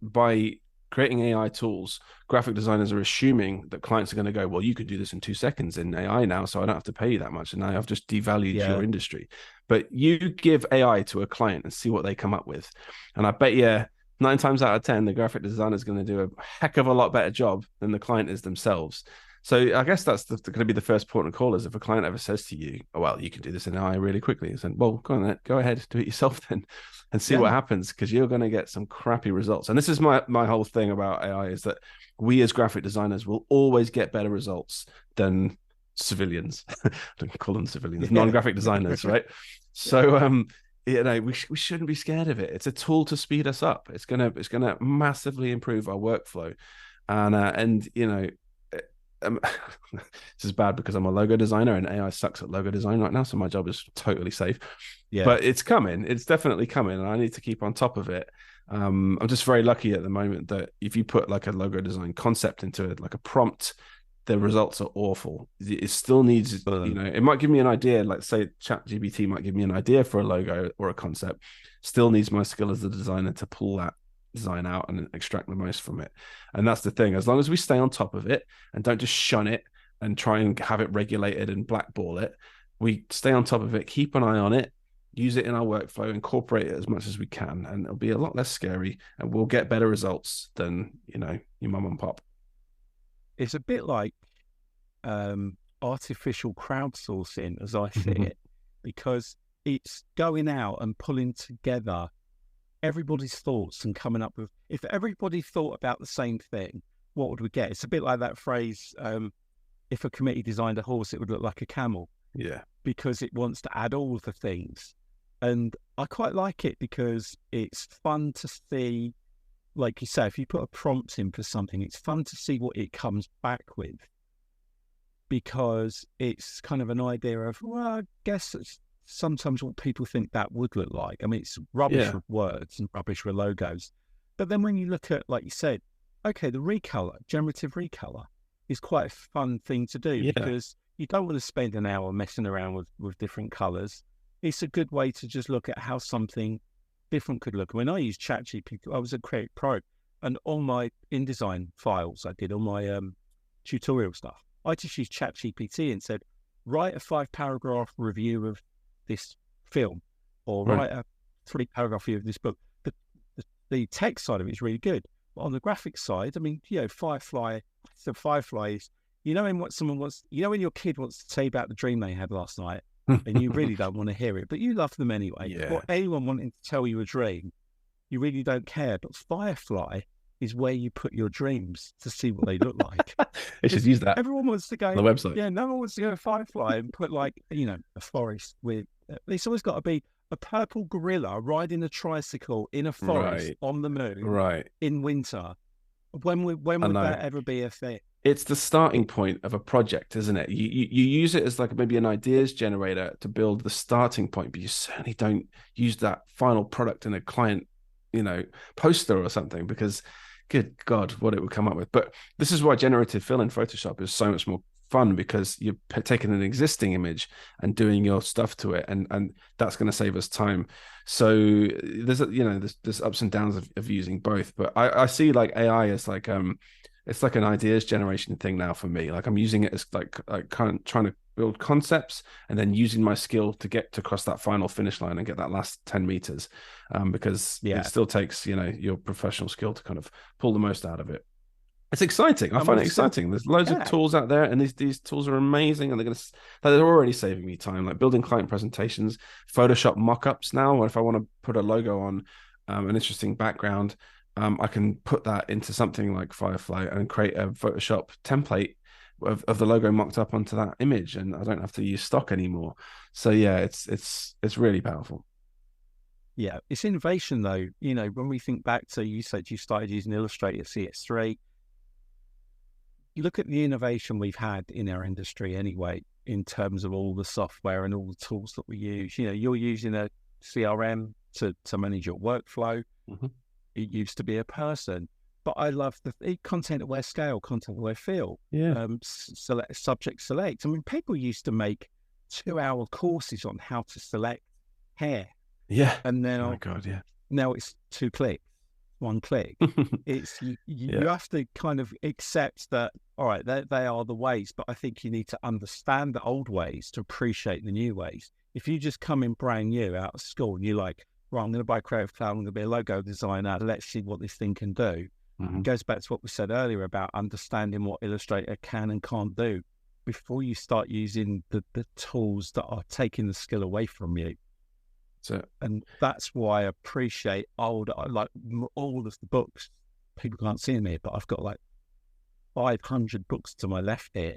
by creating AI tools, graphic designers are assuming that clients are going to go, well, you can do this in 2 seconds in AI now, so I don't have to pay you that much. And now I've just devalued your industry. But you give AI to a client and see what they come up with. And I bet you 9 times out of 10, the graphic designer is going to do a heck of a lot better job than the client is themselves. So I guess that's going to be the first port of call, is if a client ever says to you, oh, well, you can do this in AI really quickly. And well, go ahead, do it yourself then and see what happens, because you're going to get some crappy results. And this is my whole thing about AI, is that we as graphic designers will always get better results than civilians. I don't call them civilians, non-graphic designers, right? So, we shouldn't be scared of it. It's a tool to speed us up. It's gonna massively improve our workflow, and this is bad because I'm a logo designer and AI sucks at logo design right now, so my job is totally safe. But it's coming. It's definitely coming, and I need to keep on top of it. I'm just very lucky at the moment that if you put like a logo design concept into it, like a prompt, the results are awful. It still needs, it might give me an idea, like say ChatGPT might give me an idea for a logo or a concept, still needs my skill as a designer to pull that design out and extract the most from it. And that's the thing, as long as we stay on top of it and don't just shun it and try and have it regulated and blackball it, we stay on top of it, keep an eye on it, use it in our workflow, incorporate it as much as we can, and it'll be a lot less scary, and we'll get better results than your mum and pop. It's a bit like artificial crowdsourcing, as I see it, because it's going out and pulling together everybody's thoughts and coming up with, if everybody thought about the same thing, what would we get? It's a bit like that phrase, if a committee designed a horse, it would look like a camel. Yeah. Because it wants to add all the things. And I quite like it because it's fun to see, like you say, if you put a prompt in for something, it's fun to see what it comes back with. Because it's kind of an idea of, well, I guess it's sometimes what people think that would look like. I mean, it's rubbish with words and rubbish with logos. But then when you look at, like you said, okay, the recolor, generative recolor is quite a fun thing to do because you don't want to spend an hour messing around with different colors. It's a good way to just look at how something different could look. When I used ChatGPT, I was a Create Pro. And on my InDesign files, I did all my tutorial stuff. I just used ChatGPT and said, write a 5-paragraph review of this film, or write a 3-paragraph review of this book. The text side of it is really good. But on the graphics side, I mean, Firefly is, when your kid wants to tell you about the dream they had last night, and you really don't want to hear it, but you love them anyway. Yeah. Or anyone wanting to tell you a dream, you really don't care. But Firefly is where you put your dreams to see what they look like. They should use that. Everyone wants to go on the website. Yeah, no one wants to go to Firefly and put a forest with. It's always got to be a purple gorilla riding a tricycle in a forest on the moon in winter. When would that ever be a thing? It's the starting point of a project, isn't it? You use it as like maybe an ideas generator to build the starting point, but you certainly don't use that final product in a client, poster or something, because good God, what it would come up with. But this is why generative fill in Photoshop is so much more fun, because you're taking an existing image and doing your stuff to it, and that's going to save us time. So there's ups and downs of using both, but I see like AI as like it's like an ideas generation thing now for me. Like I'm using it as like kind of trying to build concepts and then using my skill to get to cross that final finish line and get that last 10 meters, because it still takes your professional skill to kind of pull the most out of it. It's exciting. I find it exciting. There's loads of tools out there, and these tools are amazing, and they're already saving me time, like building client presentations, Photoshop mock-ups now, or if I want to put a logo on an interesting background, I can put that into something like Firefly and create a Photoshop template of the logo mocked up onto that image, and I don't have to use stock anymore. So yeah, it's really powerful. Yeah, it's innovation though. When we think back to, you said you started using Illustrator CS3. You look at the innovation we've had in our industry anyway, in terms of all the software and all the tools that we use. You're using a CRM to manage your workflow. Mm-hmm. It used to be a person, but I love the content-aware scale, content-aware fill. Yeah. Subject select. I mean, people used to make 2-hour courses on how to select hair. Yeah. And then, oh my God, yeah. Now it's 2 clicks. 1 click. It's you have to kind of accept that, all right, they are the ways, but I think you need to understand the old ways to appreciate the new ways. If you just come in brand new out of school and you're like, right, I'm going to buy Creative Cloud, I'm going to be a logo designer, let's see what this thing can do. It goes back to what we said earlier about understanding what Illustrator can and can't do before you start using the tools that are taking the skill away from you. And that's why I appreciate all of the books. People can't see me, but I've got like 500 books to my left here.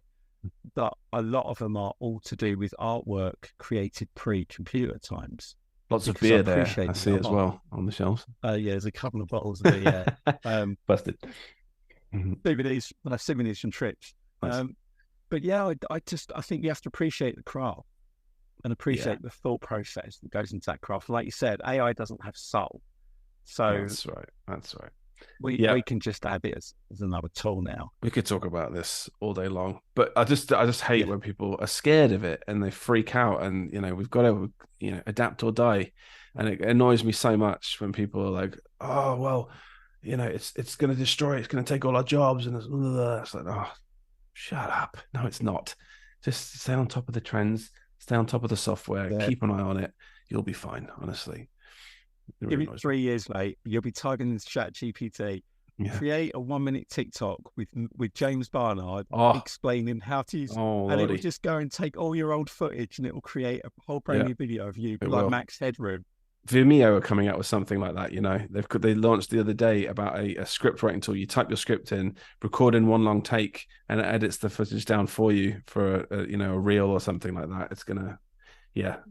That a lot of them are all to do with artwork created pre-computer times. Lots of beer there, I see as well on the shelves. Yeah, there's a couple of bottles there. Yeah, busted. Souvenirs from trips. Nice. But yeah, I think you have to appreciate the craft. And appreciate the thought process that goes into that craft. Like you said, AI doesn't have soul. So that's right. We can just add it as another tool now. We could talk about this all day long, but I just hate when people are scared of it and they freak out. And we've got to adapt or die. And it annoys me so much when people are like, oh well, it's going to destroy. It's going to take all our jobs, and it's like, oh, shut up. No, it's not. Just stay on top of the trends. Stay on top of the software, keep an eye on it. You'll be fine, honestly. Give it 3 years, mate. You'll be typing in ChatGPT. Create a 1-minute TikTok with James Barnard explaining how to use and it will just go and take all your old footage and it will create a whole brand new video of you, like Max Headroom. Vimeo are coming out with something like that. They launched the other day about a script writing tool. You type your script in, record in one long take, and it edits the footage down for you for a reel or something like that. It's gonna,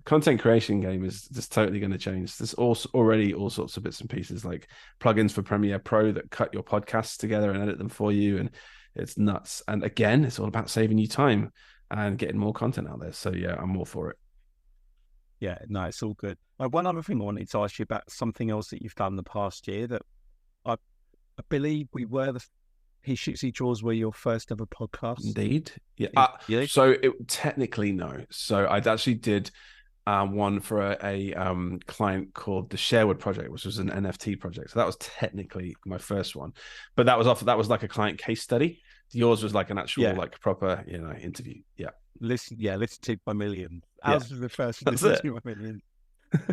content creation game is just totally going to change. There's already all sorts of bits and pieces like plugins for Premiere Pro that cut your podcasts together and edit them for you, and it's nuts. And again, it's all about saving you time and getting more content out there. So yeah, I'm all for it. Yeah, no, it's all good. One other thing I wanted to ask you about, something else that you've done the past year that I believe He Shoots, He Draws were your first ever podcast. Indeed. Yeah. So it technically no. So I actually did one for a client called the Sherwood Project, which was an NFT project. So that was technically my first one, but that was like a client case study. Yours was like an actual like proper interview. Yeah, listen to by millions. Yeah. Ours was the first That's listen it. to by millions.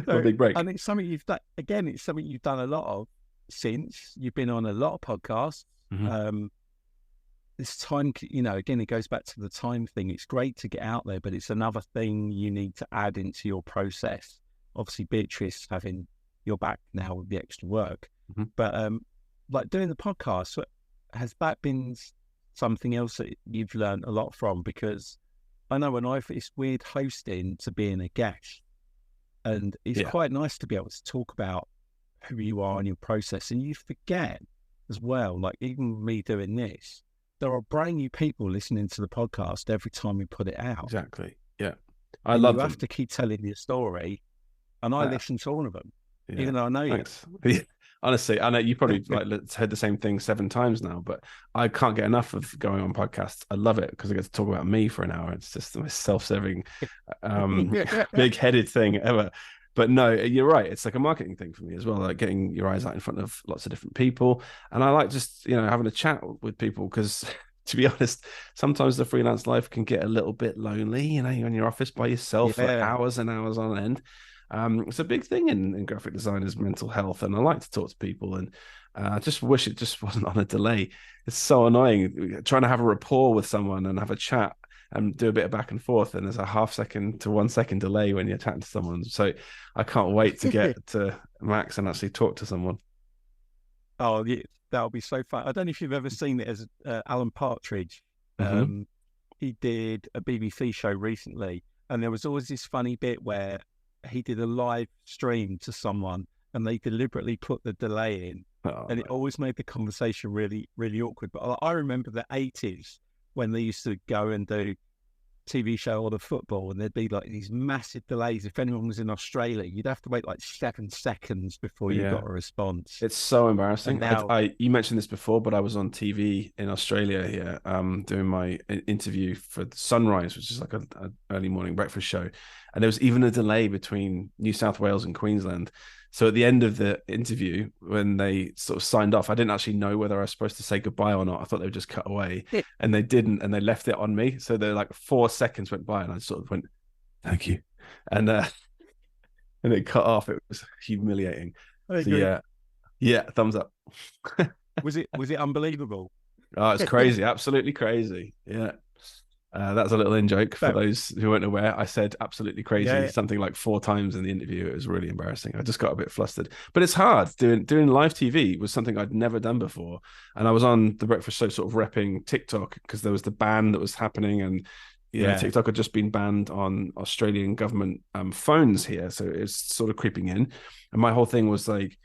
A big break. And it's something you've done. Again, it's something you've done a lot of since. You've been on a lot of podcasts. This time, again, it goes back to the time thing. It's great to get out there, but it's another thing you need to add into your process. Obviously, Beatrice having your back now with the extra work, but like doing the podcast, has that been something else that you've learned a lot from? Because I know it's weird hosting to being a guest, and it's quite nice to be able to talk about who you are and your process, and you forget as well, like even me doing this, there are brand new people listening to the podcast every time we put it out. Exactly. Yeah. I love them. You have to keep telling your story, and I listen to all of them, even though I know Thanks. you. Honestly, I know you probably heard the same thing 7 times now, but I can't get enough of going on podcasts. I love it because I get to talk about me for an hour. It's just the most self-serving, big-headed thing ever. But no, you're right. It's like a marketing thing for me as well, like getting your eyes out in front of lots of different people. And I like just, having a chat with people because, to be honest, sometimes the freelance life can get a little bit lonely. You're in your office by yourself for hours and hours on end. It's a big thing in graphic designers' mental health, and I like to talk to people, and I just wish it just wasn't on a delay. It's so annoying trying to have a rapport with someone and have a chat and do a bit of back and forth, and there's a 0.5 second to 1 second delay when you're chatting to someone. So I can't wait to get to Max and actually talk to someone. Oh, yeah, that'll be so fun. I don't know if you've ever seen it as Alan Partridge. He did a BBC show recently, and there was always this funny bit where he did a live stream to someone and they deliberately put the delay in, and it always made the conversation really, really awkward. But I remember the 80s when they used to go and do TV show or the football, and there'd be like these massive delays. If anyone was in Australia, you'd have to wait like 7 seconds before you got a response. It's so embarrassing. Now, you mentioned this before, but I was on TV in Australia here, doing my interview for Sunrise, which is like an early morning breakfast show, and there was even a delay between New South Wales and Queensland. So at the end of the interview, when they sort of signed off, I didn't actually know whether I was supposed to say goodbye or not. I thought they would just cut away, and they didn't, and they left it on me. So they're like 4 seconds went by, and I sort of went, "Thank you," and it cut off. It was humiliating. So, yeah, thumbs up. was it unbelievable? Oh, it's crazy, absolutely crazy. Yeah. That's a little in joke for those who weren't aware. I said absolutely crazy something like 4 times in the interview. It was really embarrassing. I just got a bit flustered, but it's hard. Doing live TV was something I'd never done before, and I was on the breakfast show sort of repping TikTok because there was the ban that was happening, and TikTok had just been banned on Australian government phones here, so it's sort of creeping in. And my whole thing was like,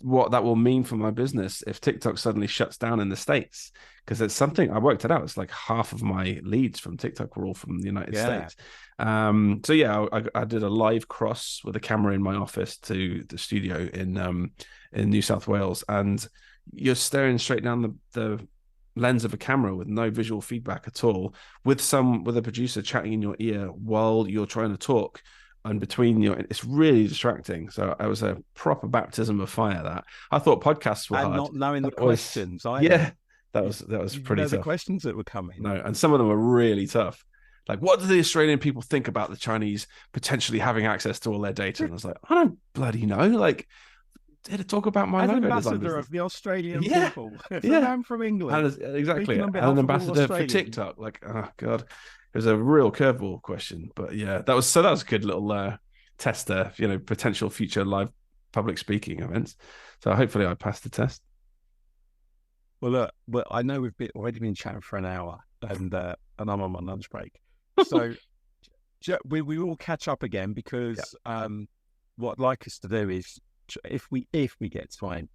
what that will mean for my business if TikTok suddenly shuts down in the States, because it's something I worked it out. It's like half of my leads from TikTok were all from the United States. So yeah, I did a live cross with a camera in my office to the studio in New South Wales, and you're staring straight down the lens of a camera with no visual feedback at all, with a producer chatting in your ear while you're trying to talk. And between it's really distracting. So it was a proper baptism of fire. That I thought podcasts were hard. And not knowing the questions. Yeah, that was pretty tough. The questions that were coming. No, and some of them were really tough. Like, what do the Australian people think about the Chinese potentially having access to all their data? And I was like, I don't bloody know. Like, here to talk about my logo ambassador of the Australian people. I'm from England. Exactly. And an ambassador for TikTok. Like, oh god. It was a real curveball question, but yeah, that was a good little tester, potential future live public speaking events. So hopefully I passed the test. Well, look, I know we've already been chatting for an hour, and I'm on my lunch break. So we will catch up again because what I'd like us to do is, if we get time,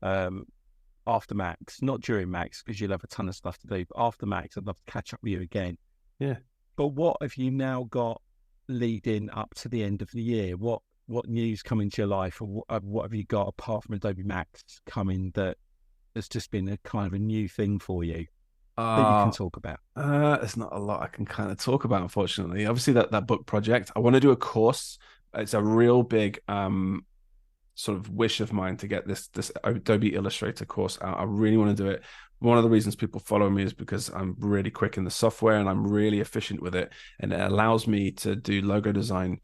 after Max, not during Max, because you'll have a ton of stuff to do, but after Max, I'd love to catch up with you again. Yeah. But what have you now got leading up to the end of the year? What news coming to your life, or what have you got apart from Adobe Max coming that has just been a kind of a new thing for you? that you can Uh, talk about? there's not a lot I can kind of talk about, unfortunately. Obviously, that book project, I want to do a course. It's a real big sort of wish of mine to get this Adobe Illustrator course out. I really want to do it. One of the reasons people follow me is because I'm really quick in the software and I'm really efficient with it, and it allows me to do logo design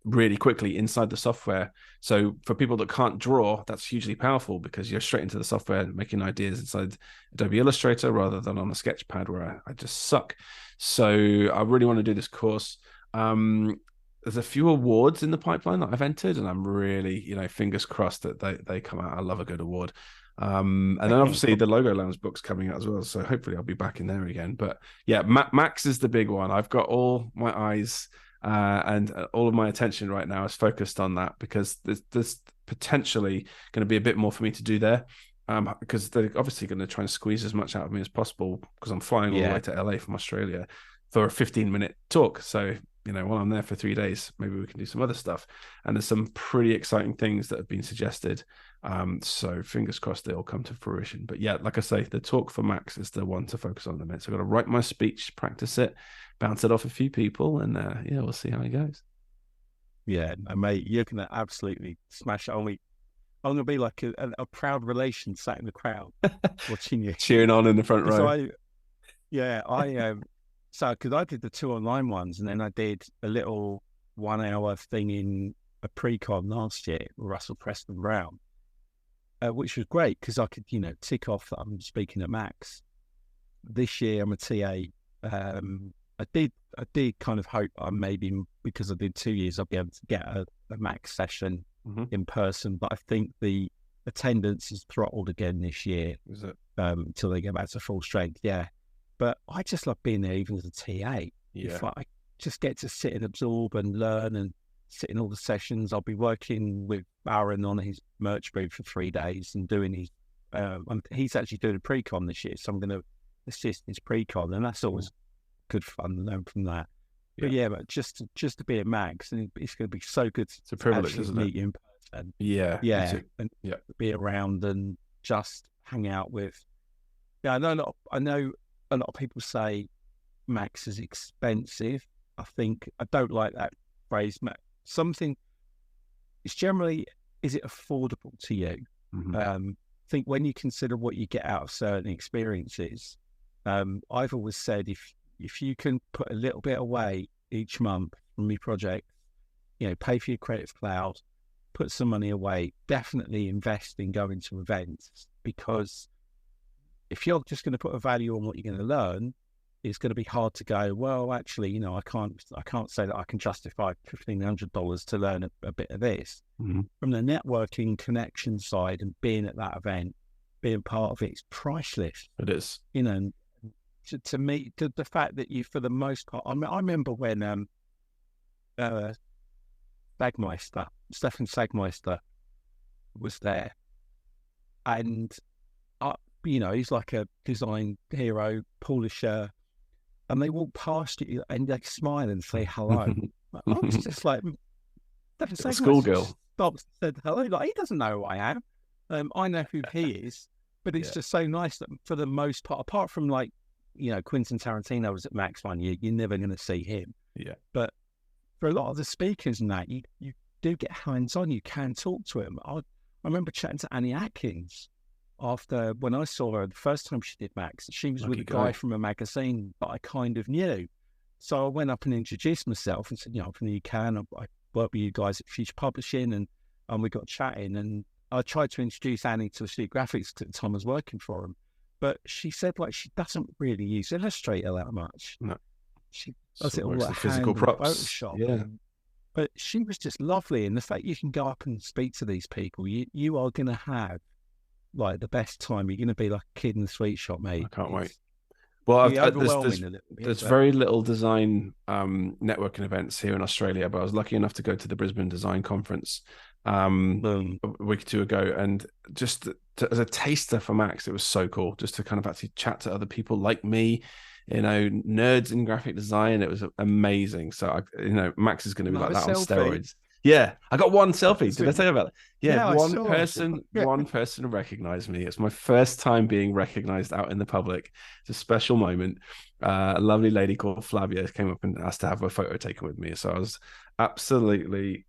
really quickly inside the software. So for people that can't draw, that's hugely powerful because you're straight into the software making ideas inside Adobe Illustrator rather than on a sketch pad where I just suck. So I really want to do this course. There's a few awards in the pipeline that I've entered, and I'm really, fingers crossed that they come out. I love a good award. And then obviously the Logo Lounge book's coming out as well. So hopefully I'll be back in there again. But yeah, Max is the big one. I've got all my eyes and all of my attention right now is focused on that because there's potentially going to be a bit more for me to do there. Because they're obviously going to try and squeeze as much out of me as possible because I'm flying all the way to LA from Australia for a 15-minute talk. So, while I'm there for 3 days, maybe we can do some other stuff. And there's some pretty exciting things that have been suggested. So fingers crossed they all come to fruition. But yeah, like I say, the talk for Max is the one to focus on in a minute. So I've got to write my speech, practice it, bounce it off a few people, and we'll see how it goes. Yeah, mate, you're going to absolutely smash it. I'm going to be like a proud relation sat in the crowd watching you. Cheering on in the front row. So because I did the 2 online ones and then I did a little 1 hour thing in a pre-con last year with Russell Preston Brown, which was great because I could, tick off that I'm speaking at Max. This year I'm a TA. I did kind of hope maybe because I did 2 years, I'll be able to get a Max session in person, but I think the attendance is throttled again this year. Is it? Until they get back to full strength. Yeah. But I just love being there even as a TA. Yeah. If I just get to sit and absorb and learn and sit in all the sessions. I'll be working with Aaron on his merch booth for 3 days and doing his, he's actually doing a pre-con this year. So I'm going to assist his pre-con, and that's always good fun to learn from that. Yeah. But just to be at Max, and it's going to be so good It's a privilege, isn't meet it? you in person. Yeah. And be around and just hang out with. Yeah, I know a lot of people say Max is expensive. I think I don't like that phrase. Something is generally, is it affordable to you? Mm-hmm. I think when you consider what you get out of certain experiences, I've always said if you can put a little bit away each month from your project, pay for your Creative Cloud, put some money away, definitely invest in going to events, because if you're just going to put a value on what you're going to learn, it's going to be hard to go, well, actually, I can't say that I can justify $1,500 to learn a bit of this. Mm-hmm. From the networking connection side and being at that event, being part of it, it's priceless. It is. To me, the fact that you, for the most part, I remember when Stefan Sagmeister was there, and he's like a design hero, polisher, and they walk past you and they smile and say hello. I was just like, Stefan schoolgirl stopped and said hello. Like, he doesn't know who I am. I know who he is, but it's just so nice that for the most part, apart from like, Quentin Tarantino was at Max one, you're never going to see him. Yeah. But for a lot of the speakers and that, you do get hands-on. You can talk to him. I remember chatting to Annie Atkins after, when I saw her the first time she did Max. She was with a guy from a magazine that I kind of knew. So I went up and introduced myself and said, I'm from the UK and I work with you guys at Future Publishing, and we got chatting, and I tried to introduce Annie to Astute Graphics at the time I was working for him. But she said, like, she doesn't really use Illustrator that much. No. She does it all like physical props. Photoshop. Yeah. But she was just lovely. And the fact you can go up and speak to these people, you are going to have, like, the best time. You're going to be like a kid in the sweet shop, mate. I can't wait. Well, there's bit, very little design networking events here in Australia, but I was lucky enough to go to the Brisbane Design Conference a week or two ago, and just as a taster for Max, it was so cool just to kind of actually chat to other people like me, nerds in graphic design. It was amazing. So Max is going to be like that on steroids. Yeah, I got one selfie. Did I tell you about that? Yeah, I one saw. person, one person recognized me. It's my first time being recognized out in the public. It's a special moment. A lovely lady called Flavia came up and asked to have a photo taken with me. So I was absolutely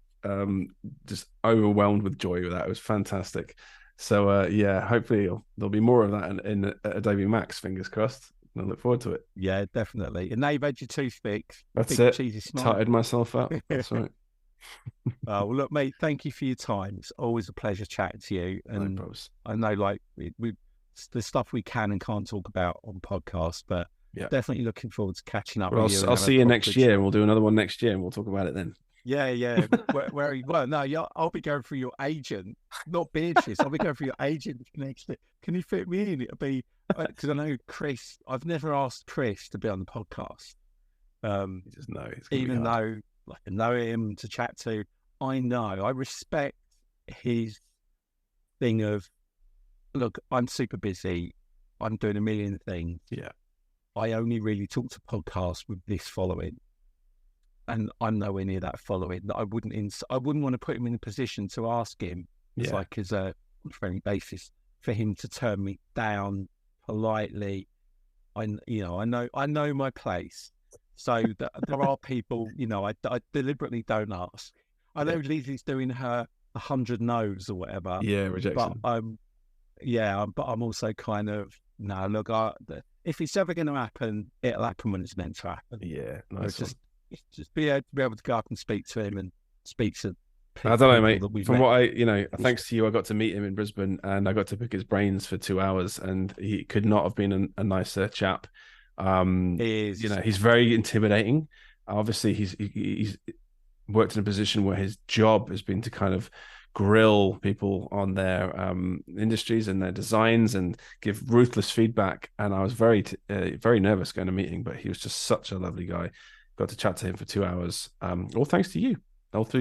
just overwhelmed with joy with that. It was fantastic. So yeah, hopefully there'll be more of that in Adobe Max. Fingers crossed. I look forward to it. Yeah, definitely. And now you've had your toothpicks. That's big it. cheesy smile. Tightened myself up. That's right. Well, look, mate, thank you for your time. It's always a pleasure chatting to you. And No problems. I know, like, we the stuff we can and can't talk about on podcasts, but definitely looking forward to catching up Well, with you. I'll see you next year, and we'll do another one next year, and we'll talk about it then. Yeah. Well, no, I'll be going through your agent, not Beatrice. I'll be going through your agent next year. Can you fit me in? It'll be because I know Chris. I've never asked Chris to be on the podcast. You just know, even though like I know him to chat to, I respect his thing of, look, I'm super busy. I'm doing a million things. Yeah. I only really talk to podcasts with this following. And I'm nowhere near that following. I wouldn't want to put him in a position to ask him, it's like as a friendly basis, for him to turn me down politely. I know my place. So there are people, I deliberately don't ask. I know Lizzie's doing her 100 no's or whatever. Yeah, rejection. But I'm also kind of, no, look, if it's ever going to happen, it'll happen when it's meant to happen. Yeah, nice. Just be able to go up and speak to him and speak to people. I don't know, mate. From what thanks to you, I got to meet him in Brisbane and I got to pick his brains for 2 hours, and he could not have been a nicer chap. He is. He's very intimidating. Obviously, he's worked in a position where his job has been to kind of grill people on their industries and their designs and give ruthless feedback. And I was very nervous going to meet him, but he was just such a lovely guy. Got to chat to him for 2 hours. All thanks to you.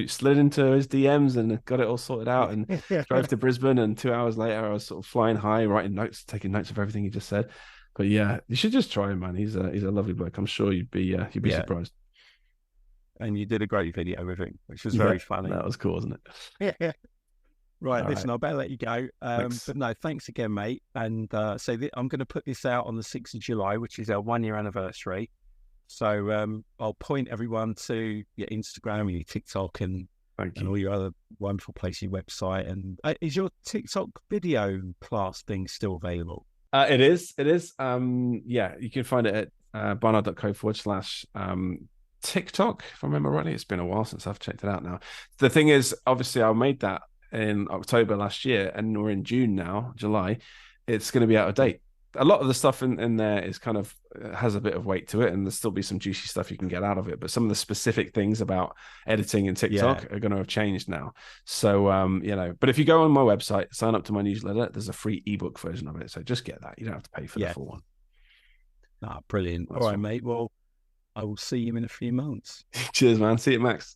Slid into his DMs and got it all sorted out and drove to Brisbane. And 2 hours later, I was sort of flying high, writing notes, taking notes of everything he just said. But yeah, you should just try him, man. He's a lovely bloke. I'm sure you'd be surprised. And you did a great video with him, which was very funny. That was cool, wasn't it? Yeah. Right, listen, I better let you go. But no, thanks again, mate. And I'm going to put this out on the 6th of July, which is our 1-year anniversary. So I'll point everyone to your Instagram, your TikTok, and all your other wonderful places, your website. And is your TikTok video class thing still available? It is. Yeah, you can find it at barnard.co/TikTok. If I remember rightly, it's been a while since I've checked it out now. The thing is, obviously, I made that in October last year, and we're in June now, July. It's going to be out of date. A lot of the stuff in there is kind of has a bit of weight to it, and there'll still be some juicy stuff you can get out of it. But some of the specific things about editing in TikTok are going to have changed now. So, but if you go on my website, sign up to my newsletter, there's a free ebook version of it. So just get that. You don't have to pay for the full one. Brilliant. All right, mate. Well, I will see you in a few months. Cheers, man. See you, Max.